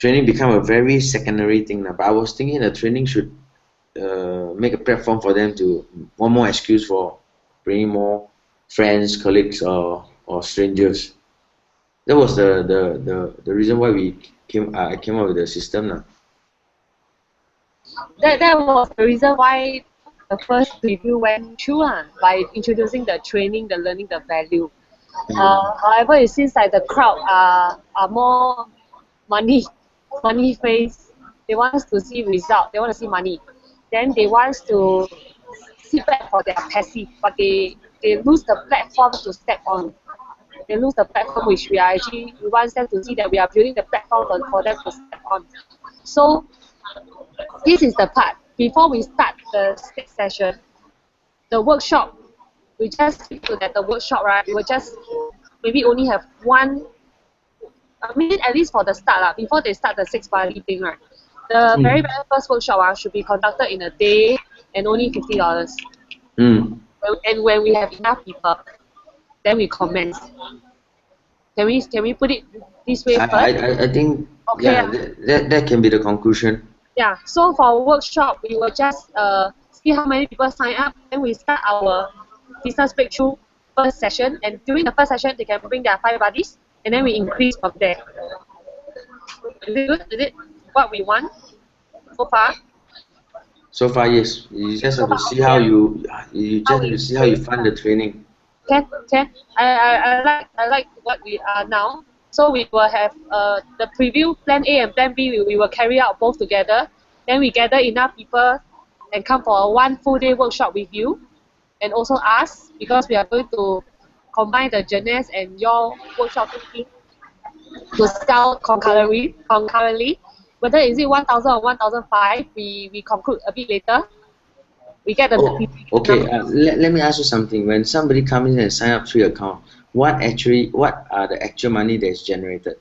[SPEAKER 3] training become a very secondary thing now. But I was thinking the training should make a platform for them to one more excuse for bringing more friends, colleagues, or strangers. That was the reason why I came up with the system now.
[SPEAKER 2] That was the reason why the first review went through by introducing the training, the learning, the value. However, it seems like the crowd are more money face. They want us to see result. They want to see money. Then they want to sit back for their passive, but they lose the platform to step on. They lose the platform which we want them to see that we are building the platform for them to step on. So this is the part. Before we start the next session, the workshop, we just stick to that the workshop, right? We will just maybe only have one, I mean, at least for the start, before they start the 6 buddy thing, right? The very first workshop should be conducted in a day and only $50. And when we have enough people, then we commence. Can we put it this way first?
[SPEAKER 3] I think, okay, yeah, that can be the conclusion.
[SPEAKER 2] Yeah, so for workshop, we will just see how many people sign up, then we start our business breakthrough first session, and during the first session, they can bring their 5 buddies, and then we increase from there. Is it good? Is it what we want so far?
[SPEAKER 3] So far, yes. You just have to see how you just have to see how you fund the training.
[SPEAKER 2] Can. I like what we are now. So we will have the preview, plan A and plan B, we will carry out both together. Then we gather enough people and come for a 1 full day workshop with you, and also us, because we are going to combine the Janice and your workshop team to sell concurrently. Whether is it 1,000 or 1,005, we conclude a bit later. We get the
[SPEAKER 3] okay. Let me ask you something. When somebody comes in and sign up 3 accounts, what are the actual money that is generated?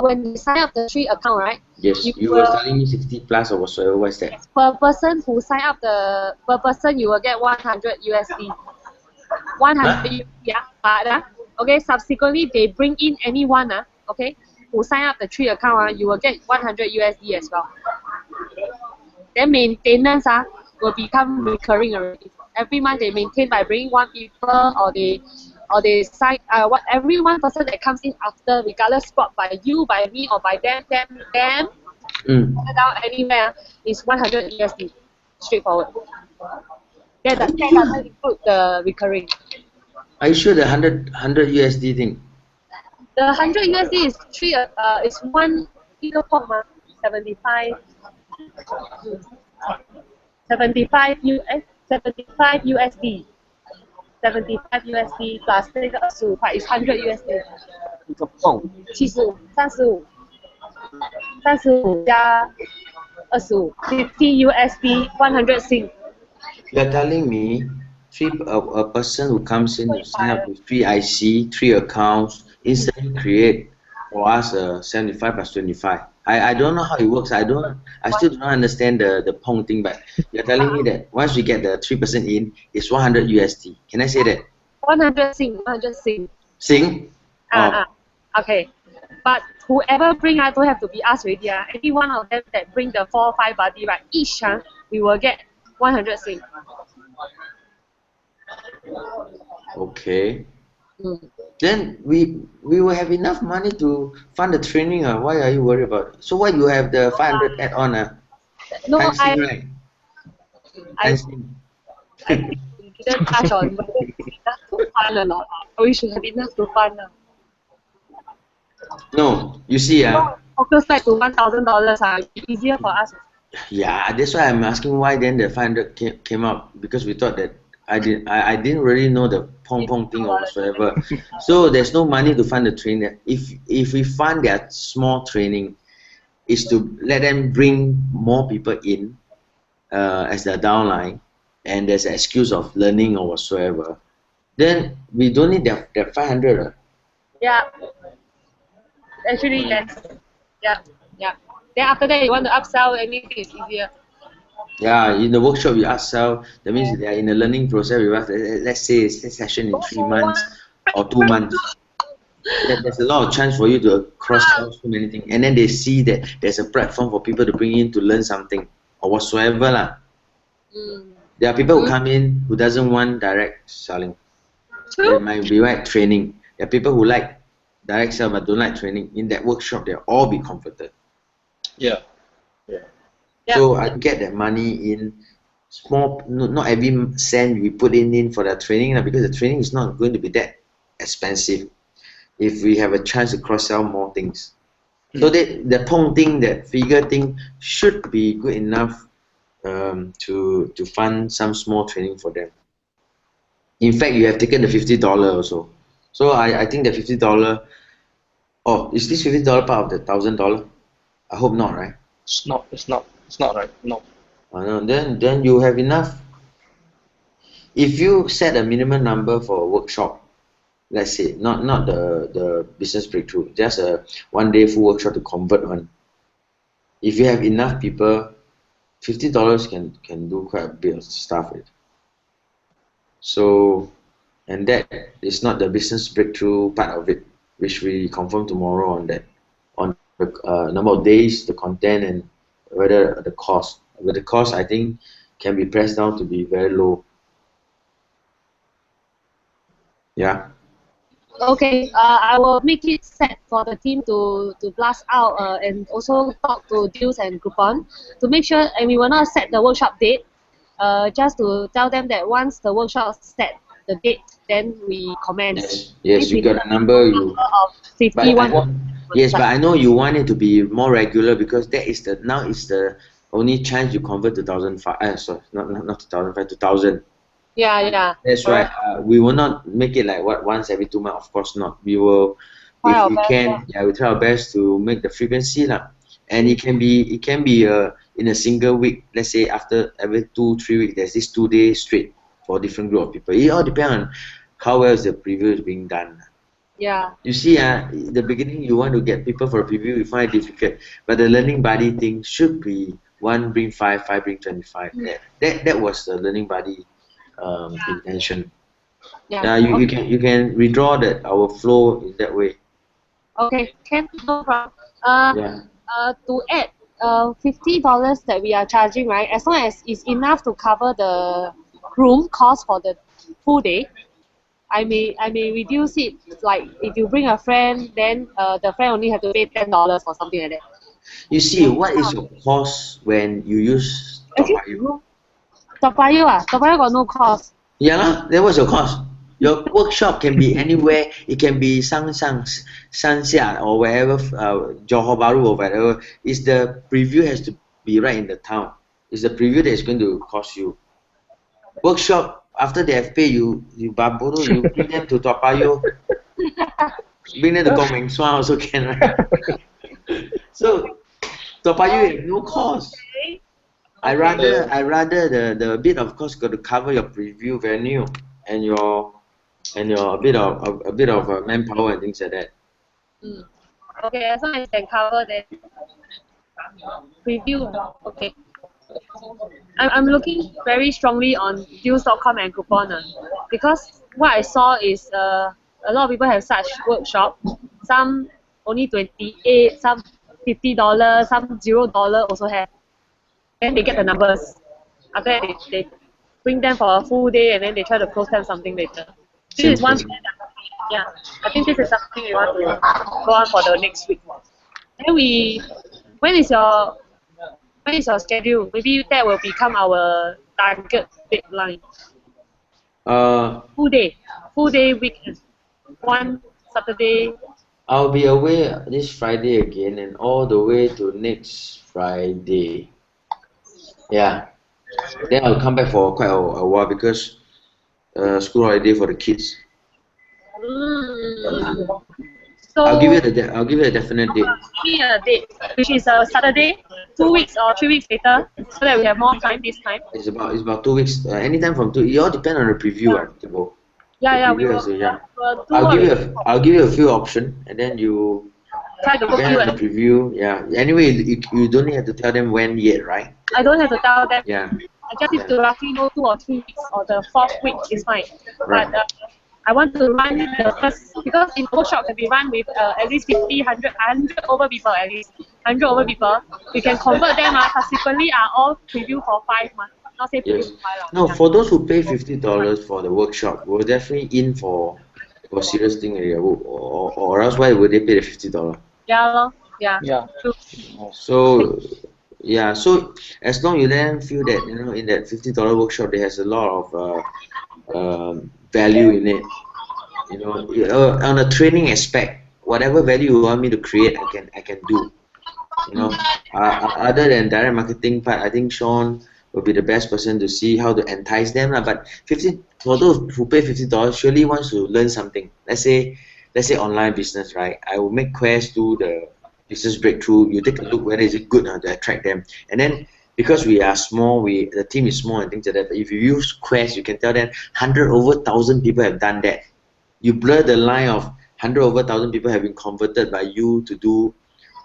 [SPEAKER 2] When you sign up the 3 account, right?
[SPEAKER 3] Yes, you were telling me 60 plus or whatsoever. What's that?
[SPEAKER 2] Per person who sign up per person you will get 100 USD. 100
[SPEAKER 3] Huh?
[SPEAKER 2] USD, yeah. But okay, subsequently they bring in anyone okay, who sign up the 3 account you will get 100 USD as well. Then maintenance will become recurring already. Every month they maintain by bringing 1 people or they sign every 1 person that comes in after, regardless brought by you, by me, or by them, down anywhere is 100 USD. Straightforward. That doesn't include the recurring.
[SPEAKER 3] Are you sure the 100 USD thing?
[SPEAKER 2] The 100 USD is 1 kilo 75 75 USD 75 USD plus 这个25块 is 100 USD
[SPEAKER 1] 一个泵
[SPEAKER 2] 75 35加25 50 USD 100 Sing.
[SPEAKER 3] You are telling me a person who comes in to sign up with 3 IC, 3 accounts, instantly create for us 75 plus 25. I don't know how it works. I still don't understand the Pong thing, but you're telling me that once we get the 3% in, it's 100 USD. Can I say that?
[SPEAKER 2] 100 Sing, 100 Sing.
[SPEAKER 3] Sing?
[SPEAKER 2] Okay. But whoever bring don't have to be us already. Any one of them that bring the 4 or 5 body, right? Each we will get 100 Sing.
[SPEAKER 3] Okay. Then we will have enough money to fund the training. Why are you worried about it? So why you have the 500 add-on?
[SPEAKER 2] No,
[SPEAKER 3] right?
[SPEAKER 2] I didn't touch on whether it's enough to fund or not. We should have enough to fund.
[SPEAKER 3] No, you see,
[SPEAKER 2] focus back to $1,000 easier for us.
[SPEAKER 3] Yeah, that's why I'm asking why then the 500 came up, because we thought that I didn't really know the Pong thing or whatsoever. So there's no money to fund the training. If we fund their small training, is to let them bring more people in as the downline, and there's an excuse of learning or whatsoever, then we don't need that 500.
[SPEAKER 2] Yeah. Actually, yes. Yeah. Then after that, you want to upsell, anything is easier.
[SPEAKER 3] Yeah, in the workshop you upsell, that means they are in the learning process. We have, let's say it's a session in 3 months or 2 months. There's a lot of chance for you to cross-sell so many things, and then they see that there's a platform for people to bring in to learn something or whatsoever lah. There are people who come in who doesn't want direct selling. They might be like training. There are people who like direct sell but don't like training. In that workshop, they'll all be comforted.
[SPEAKER 4] Yeah.
[SPEAKER 3] So I get that money in small, not every cent we put in for the training, because the training is not going to be that expensive if we have a chance to cross-sell more things. So the Pong thing, that figure thing, should be good enough to fund some small training for them. In fact, you have taken the $50 also. So I think the $50, is this $50 part of the $1,000? I hope not, right?
[SPEAKER 4] It's not right. No.
[SPEAKER 3] Then you have enough. If you set a minimum number for a workshop, let's say not the business breakthrough, just a 1 day full workshop to convert one. If you have enough people, $50 can do quite a bit of stuff with. So, and that is not the business breakthrough part of it, which we confirm tomorrow on that, on the number of days, the content, and whether the cost. But the cost, I think, can be pressed down to be very low. Yeah.
[SPEAKER 2] Okay, I will make it set for the team to blast out and also talk to deals and Groupon to make sure, and we will not set the workshop date, just to tell them that once the workshop set the date, then we commence.
[SPEAKER 3] Yes, you got a number.
[SPEAKER 2] Of 51.
[SPEAKER 3] Yes, but I know you want it to be more regular, because that is now is the only chance you convert to 1,005. Sorry, not 2,005 to 1,000.
[SPEAKER 2] Yeah.
[SPEAKER 3] That's right. We will not make it like once every 2 months. Of course not. We will, if we can, we try our best to make the frequency lah. And it can be in a single week. Let's say after every 2-3 weeks, there's this 2 days straight for different group of people. It all depends on how well is the preview is being done.
[SPEAKER 2] Yeah.
[SPEAKER 3] You see, the beginning you want to get people for a preview, you find it difficult. But the learning buddy thing should be 1 bring 5, 5 bring 25. That was the learning buddy intention.
[SPEAKER 2] Yeah.
[SPEAKER 3] You can redraw that our flow in that way.
[SPEAKER 2] Okay, can no problem.
[SPEAKER 3] Yeah.
[SPEAKER 2] To add $50 that we are charging, right? As long as it's enough to cover the room cost for the full day, I may reduce it. Like if you bring a friend, then the friend only have to pay $10 or something like that.
[SPEAKER 3] You see, what is your cost when you use Toa
[SPEAKER 2] Actually,
[SPEAKER 3] Payoh?
[SPEAKER 2] Toa Payoh got no cost.
[SPEAKER 3] Yeah, lah. Then what's your cost? Your workshop can be anywhere. It can be Sanxia or wherever, Johor Bahru or whatever. Is the preview has to be right in the town. It's the preview that is going to cost you. Workshop, after they have paid you baboro, you bring them to Toa Payoh. Bring them to Kong Meng Sua also can, right? So Toa Payoh have no cost. I rather the bit of cost got to cover your preview venue and your a bit of manpower and things like that.
[SPEAKER 2] Okay, as long as can cover that preview. Okay. I'm looking very strongly on deals.com and coupon because what I saw is a lot of people have such workshop. Some only 28, some $50, some $0 also have. Then they get the numbers. After that, they bring them for a full day and then they try to close them something later. This is one plan. Yeah, I think this is something we want to go on for the next week. Then when is your schedule? Maybe that will become our target deadline. Full day weekend. One Saturday.
[SPEAKER 3] I'll be away this Friday again and all the way to next Friday. Yeah. Then I'll come back for quite a while because school holiday for the kids.
[SPEAKER 2] So
[SPEAKER 3] I'll give you a definite date.
[SPEAKER 2] give me a date, which is a Saturday, 2 weeks or 3 weeks later, so that we have more time this time.
[SPEAKER 3] It's about 2 weeks. Anytime from 2. It all depend on the preview, Tibo.
[SPEAKER 2] Yeah, we
[SPEAKER 3] preview
[SPEAKER 2] will.
[SPEAKER 3] also, yeah.
[SPEAKER 2] We'll do
[SPEAKER 3] I'll give you a few options and then you
[SPEAKER 2] try to book
[SPEAKER 3] depend
[SPEAKER 2] you.
[SPEAKER 3] on the preview. Yeah. Anyway, you don't have to tell them when yet, right?
[SPEAKER 2] I don't have to tell them.
[SPEAKER 3] Yeah.
[SPEAKER 2] I just need to roughly know 2 or 3 weeks or the 4th week is fine.
[SPEAKER 3] Right.
[SPEAKER 2] But I want to run the first, because in the workshop can be run with at least 50, 100 over people at least. 100 over people. We can convert them subsequently are all preview for 5 months. Not say preview
[SPEAKER 3] Yes.
[SPEAKER 2] for 5
[SPEAKER 3] No, for those who pay $50 for the workshop, we're definitely in for serious thing area. Or else why would they pay the $50?
[SPEAKER 2] Yeah.
[SPEAKER 4] Yeah.
[SPEAKER 2] True.
[SPEAKER 3] So yeah, so as long you then feel that in that $50 workshop there has a lot of value in it. On a training aspect, whatever value you want me to create, I can do. Other than direct marketing part, I think Sean will be the best person to see how to entice them. But for those who pay $50, surely wants to learn something. Let's say online business, right? I will make Quest do the business breakthrough. You take a look whether is it good to attract them, and then because we are small, the team is small and things like that. But if you use Quest, you can tell them 100 over 1,000 people have done that. You blur the line of 100 over 1,000 people have been converted by you to do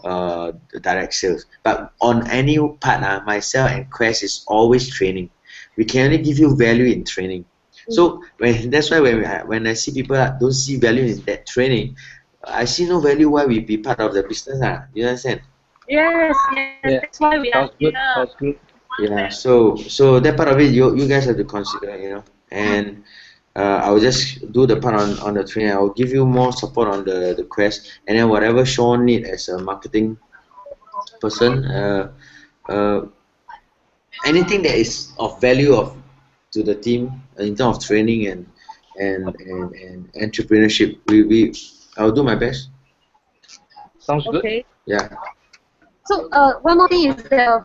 [SPEAKER 3] the direct sales. But on any part, myself and Quest is always training. We can only give you value in training. So that's why when I see people don't see value in that training, I see no value why we be part of the business. You understand?
[SPEAKER 2] Yes.
[SPEAKER 4] Yeah.
[SPEAKER 2] That's why we are here.
[SPEAKER 4] Sounds good.
[SPEAKER 3] Yeah. So that part of it, you guys have to consider, and I will just do the part on the training. I will give you more support on the Quest, and then whatever Sean need as a marketing person, anything that is of value to the team in terms of training and entrepreneurship, I'll do my best.
[SPEAKER 4] Sounds good.
[SPEAKER 2] Okay.
[SPEAKER 3] Yeah.
[SPEAKER 2] So one more thing is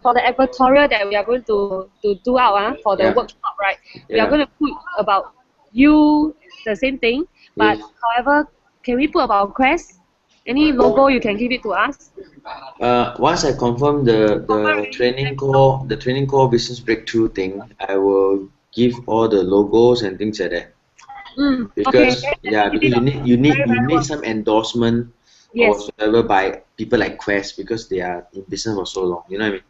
[SPEAKER 2] for the advertorial that we are going to do out for the workshop, right? We are going to put about you the same thing, but however, can we put about Quest? Any logo you can give it to us?
[SPEAKER 3] Once I confirm the training core business breakthrough thing, I will give all the logos and things like that. because
[SPEAKER 2] Okay.
[SPEAKER 3] because you need some endorsement or
[SPEAKER 2] Yes.
[SPEAKER 3] whatsoever by people like Quest because they are in business for so long. You know what I mean?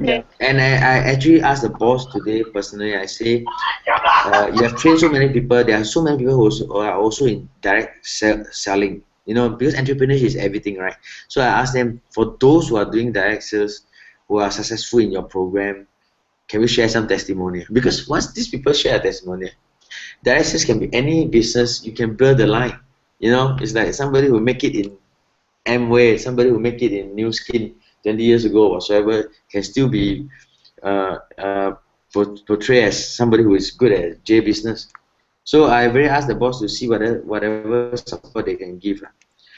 [SPEAKER 2] Okay.
[SPEAKER 3] And I actually asked the boss today personally. I say, you have trained so many people. There are so many people who are also in direct selling. You know, because entrepreneurship is everything, right? So I asked them, for those who are doing direct sales, who are successful in your program, can we share some testimonial? Because once these people share a testimonial, direct sales can be any business. You can build the line. You know, it's like somebody who make it in Amway, somebody who make it in New Skin 20 years ago or whatsoever can still be uh, uh, portrayed as somebody who is good at JBusiness. So I very asked the boss to see whatever support they can give.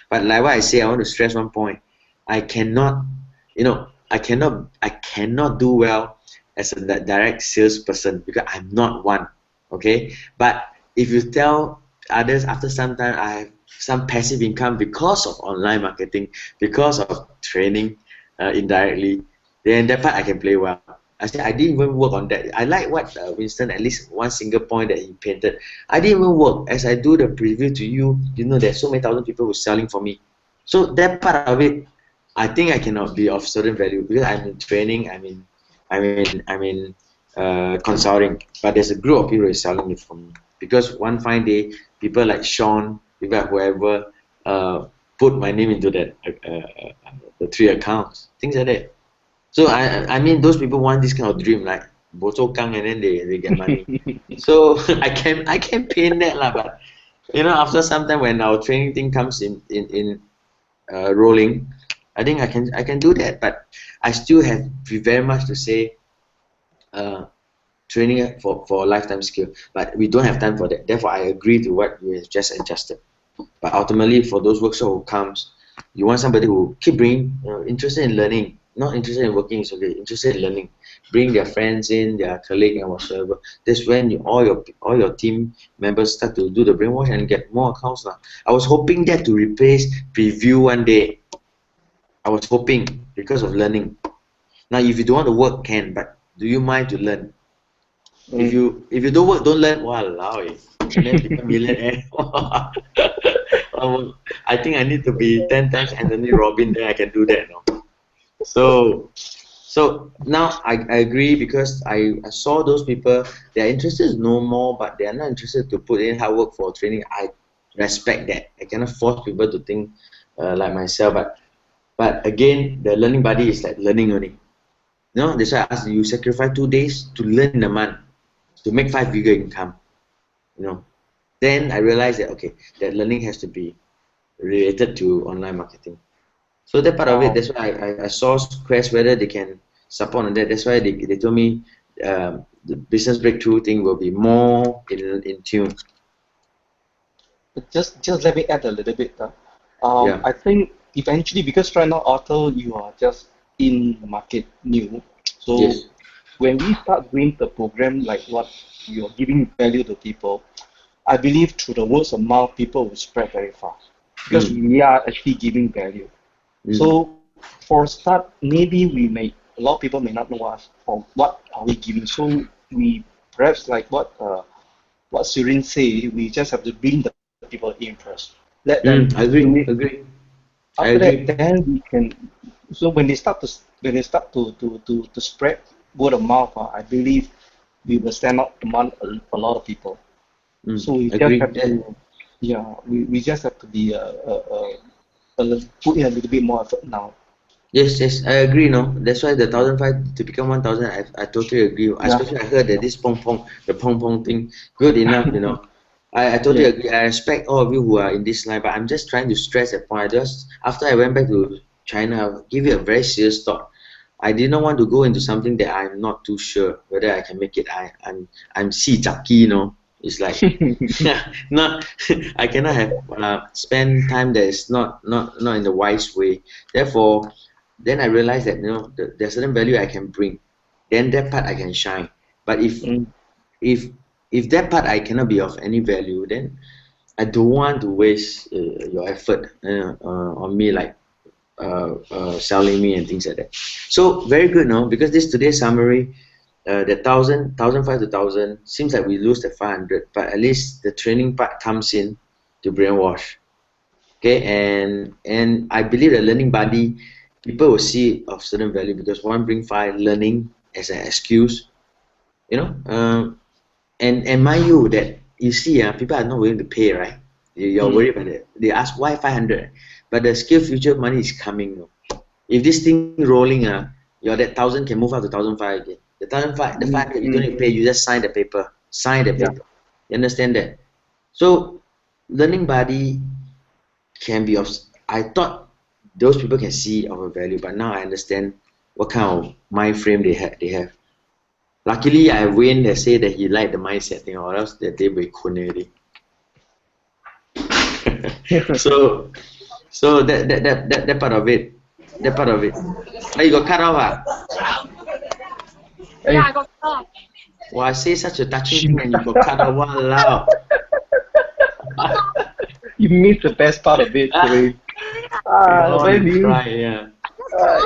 [SPEAKER 3] But like what I say, I want to stress one point. I cannot, I cannot do well as a direct salesperson because I'm not one. Okay, but if you tell others after some time I have some passive income because of online marketing, because of training indirectly, then that part I can play well. I said I didn't even work on that. I like what Winston, at least one single point that he painted. I didn't even work. As I do the preview to you, you know there's so many thousand people who are selling for me. So that part of it, I think I cannot be of certain value because I'm in training, I'm in consulting, but there's a group of people who are selling it for me. Because one fine day, people like Sean, people like whoever, put my name into that the 3 accounts, things like that. So I mean those people want this kind of dream like bozo kang and then they get money. So I can paint that lah, but you know after some time when our training thing comes in rolling, I think I can do that, but I still have very much to say uh, training for lifetime skill, but we don't have time for that. Therefore, I agree to what you have just adjusted. But ultimately, for those workshops who comes, you want somebody who keep bringing, interested in learning, not interested in working is okay, interested in learning, bring their friends in, their colleague and whatsoever. That's when all your team members start to do the brainwash and get more accounts now. I was hoping that to replace preview one day. I was hoping because of learning. Now, if you don't want to work, can, but do you mind to learn? If you don't work, don't learn. Walao, and then become millionaire. I think I need to be 10 times Anthony Robin, then I can do that. No? So now I agree because I saw those people, they are interested to know more, but they are not interested to put in hard work for training. I respect that. I cannot force people to think like myself, but again, the learning buddy is like learning only. You know, that's why I asked you sacrifice 2 days to learn in a month to make 5-figure income. You know, then I realized that okay, that learning has to be related to online marketing. So that part of it, that's why I saw Quest whether they can support on that. That's why they told me the business breakthrough thing will be more in tune.
[SPEAKER 4] Just let me add a little bit.
[SPEAKER 3] Yeah.
[SPEAKER 4] I think eventually, because right now, Arthur, you are just in the market new. So
[SPEAKER 3] Yes.
[SPEAKER 4] when we start doing the program like what you're giving value to people, I believe through the words of mouth, people will spread very fast because we are actually giving value. So for a start, maybe a lot of people may not know us for what are we giving. So we perhaps like what Surin say, we just have to bring the people in first. Let them
[SPEAKER 3] Agree.
[SPEAKER 4] After that, then we can. So when they start to spread word of mouth, I believe we will stand out among a lot of people. So we just have to, we just have to be put in a little bit more effort now.
[SPEAKER 3] Yes, I agree. No, that's why the 1,005 to become 1,000. I totally agree. Especially I heard that this the pong pong thing, good enough. You know, I totally agree. I respect all of you who are in this line, but I'm just trying to stress that point. Just after I went back to China, I'll give it a very serious thought. I did not want to go into something that I'm not too sure whether I can make it. I'm si zaki, you know. It's like not I cannot have spend time that is not in the wise way. Therefore, then I realized that there's certain value I can bring. Then that part I can shine. But if that part I cannot be of any value, then I don't want to waste your effort on me like selling me and things like that. So very good, no? Because this today's summary, the 1,005 to 1,000 seems like we lose the 500, but at least the training part comes in to brainwash. Okay, and I believe that learning buddy, people will see of certain value because 1Bring5 learning as an excuse, you know. And mind you that you see, people are not willing to pay, right? You're worried about it. They ask why 500, but the skill future money is coming. If this thing rolling, your that 1,000 can move up to 1,005 again. The 1,005, the 500 you don't need to pay. You just sign the paper. Sign the paper. You understand that? So learning buddy can be of. I thought those people can see our value, but now I understand what kind of mind frame they have. Luckily, I win. They say that he liked the mindset thing, or else that they will cool already. so that part of it. That part of it. Oh, you got cut off,
[SPEAKER 2] Yeah, I got cut off.
[SPEAKER 3] Well, I say such a touching thing and you got cut off. Wow.
[SPEAKER 4] You missed the best part of it.
[SPEAKER 3] When you cry, yeah.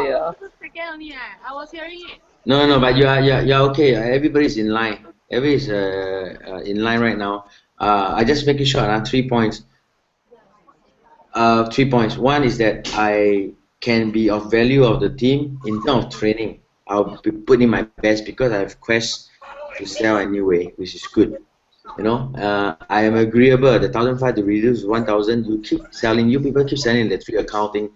[SPEAKER 2] Yeah. Second only, I was hearing it.
[SPEAKER 3] No, but you're okay. Everybody's in line. Everybody's in line right now. I just make it short. 3 points. 3 points. One is that I can be of value of the team in terms of training. I'll be putting my best because I have quests to sell anyway, which is good. You know, I am agreeable. The 1,005 to reduce to 1,000. You keep selling. You people keep selling the 3 accounting,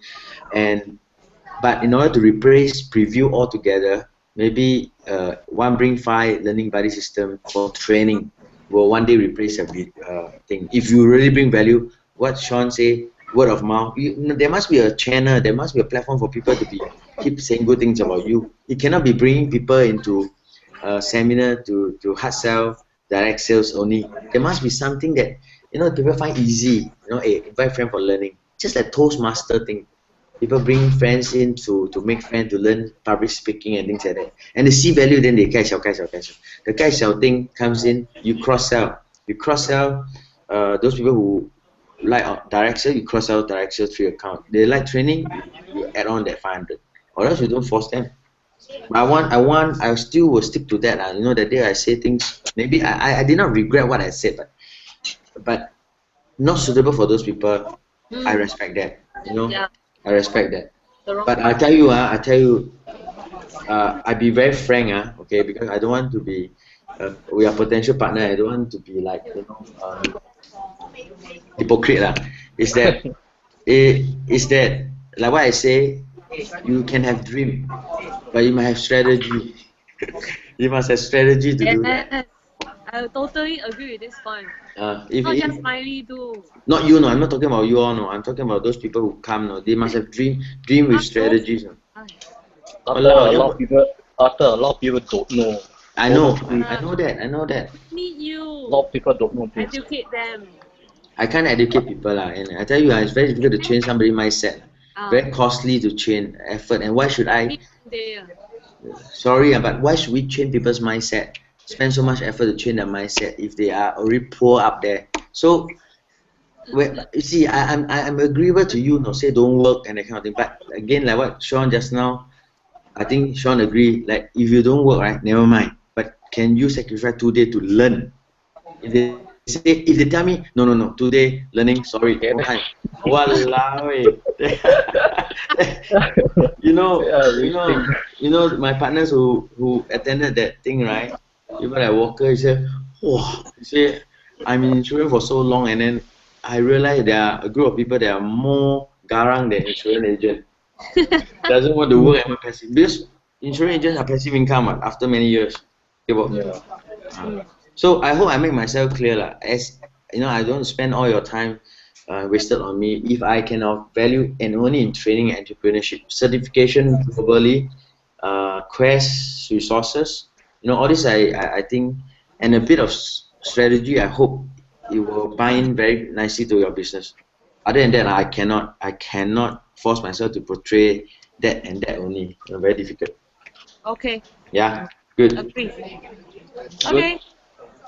[SPEAKER 3] but in order to replace preview altogether, maybe 1Bring5 learning buddy system for training will one day replace a thing. If you really bring value, what Sean say, word of mouth. There must be a channel. There must be a platform for people to keep saying good things about you. You cannot be bringing people into a seminar to hard sell, direct sales only. There must be something that people find easy. Invite friends for learning. Just like Toastmaster thing. People bring friends in to make friends, to learn public speaking and things like that. And they see value, then they cash out. The cash out thing comes in, you cross sell. You cross sell those people who like direct sale, you cross sell direct sale 3 account. They like training, you add on that 500. Or else you don't force them. But I still will stick to that. That day I say things, maybe I did not regret what I said, but not suitable for those people. I respect that.
[SPEAKER 2] Yeah.
[SPEAKER 3] I respect that. But I tell you, I be very frank, okay, because I don't want to be. We are potential partner. I don't want to be like hypocrite, Is that like what I say? You can have dream, but you must have strategy. You must have strategy to do that.
[SPEAKER 2] I totally agree with this point. Not
[SPEAKER 3] If
[SPEAKER 2] just Smiley too.
[SPEAKER 3] not you, I'm not talking about you all, I'm talking about those people who come, They must have dream with strategies.
[SPEAKER 4] After a lot of people don't know.
[SPEAKER 3] I know that.
[SPEAKER 2] Meet you.
[SPEAKER 4] A lot of people don't know this.
[SPEAKER 2] Educate them.
[SPEAKER 3] I can't educate people, and I tell you, it's very difficult to change somebody's mindset. Very costly to change effort, and why should I? Sorry, but why should we change people's mindset? Spend so much effort to change their mindset if they are already poor up there. So, you see, I'm agreeable to you, say don't work and that kind of thing. But again, like what Sean just now, I think Sean agree. Like if you don't work, right, never mind. But can you sacrifice 2 days to learn? If they tell me no, today learning, sorry, no time. Walao. My partners who attended that thing, right? Even like Walker, he said, I'm in insurance for so long, and then I realized there are a group of people that are more garang than insurance agent. Doesn't want to work as a passive. Because insurance agents are passive income after many years. So I hope I make myself clear, as I don't spend all your time wasted on me. If I can have value and only in training and entrepreneurship, certification globally, quest resources, all this I think, and a bit of strategy, I hope it will bind very nicely to your business. Other than that, I cannot force myself to portray that and that only. Very difficult.
[SPEAKER 2] Okay.
[SPEAKER 3] Yeah. Good.
[SPEAKER 2] Agree. Okay.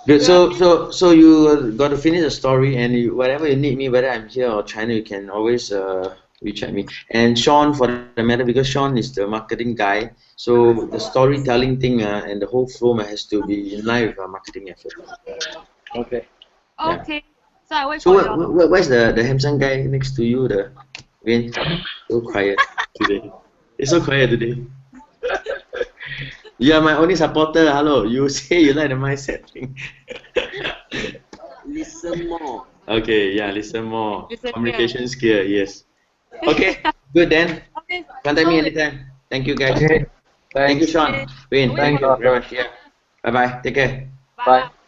[SPEAKER 3] Good. So you got to finish the story, and whatever you need me, whether I'm here or China, you can always WeChat me. And Sean, for the matter, because Sean is the marketing guy, so the storytelling thing and the whole flow has to be in line with our marketing effort.
[SPEAKER 4] Okay.
[SPEAKER 3] Yeah.
[SPEAKER 2] Okay. So I wait
[SPEAKER 3] So
[SPEAKER 2] for your.
[SPEAKER 3] where's the handsome guy next to you? The Wayne, so quiet today. It's so quiet today. You are my only supporter. Hello, you say you like the mindset thing.
[SPEAKER 1] Listen more.
[SPEAKER 3] Okay, yeah, listen more.
[SPEAKER 2] Listen,
[SPEAKER 3] Communication skill, yes. Okay, good then.
[SPEAKER 2] Okay.
[SPEAKER 3] Contact me
[SPEAKER 2] So
[SPEAKER 3] anytime. Thank you, guys.
[SPEAKER 4] Okay.
[SPEAKER 3] Thank you,
[SPEAKER 4] Thanks.
[SPEAKER 3] Sean. Wayne,
[SPEAKER 2] Thanks,
[SPEAKER 3] thank you very
[SPEAKER 4] Arthur.
[SPEAKER 3] much. Yeah. Bye bye. Take care.
[SPEAKER 2] bye.
[SPEAKER 4] Bye.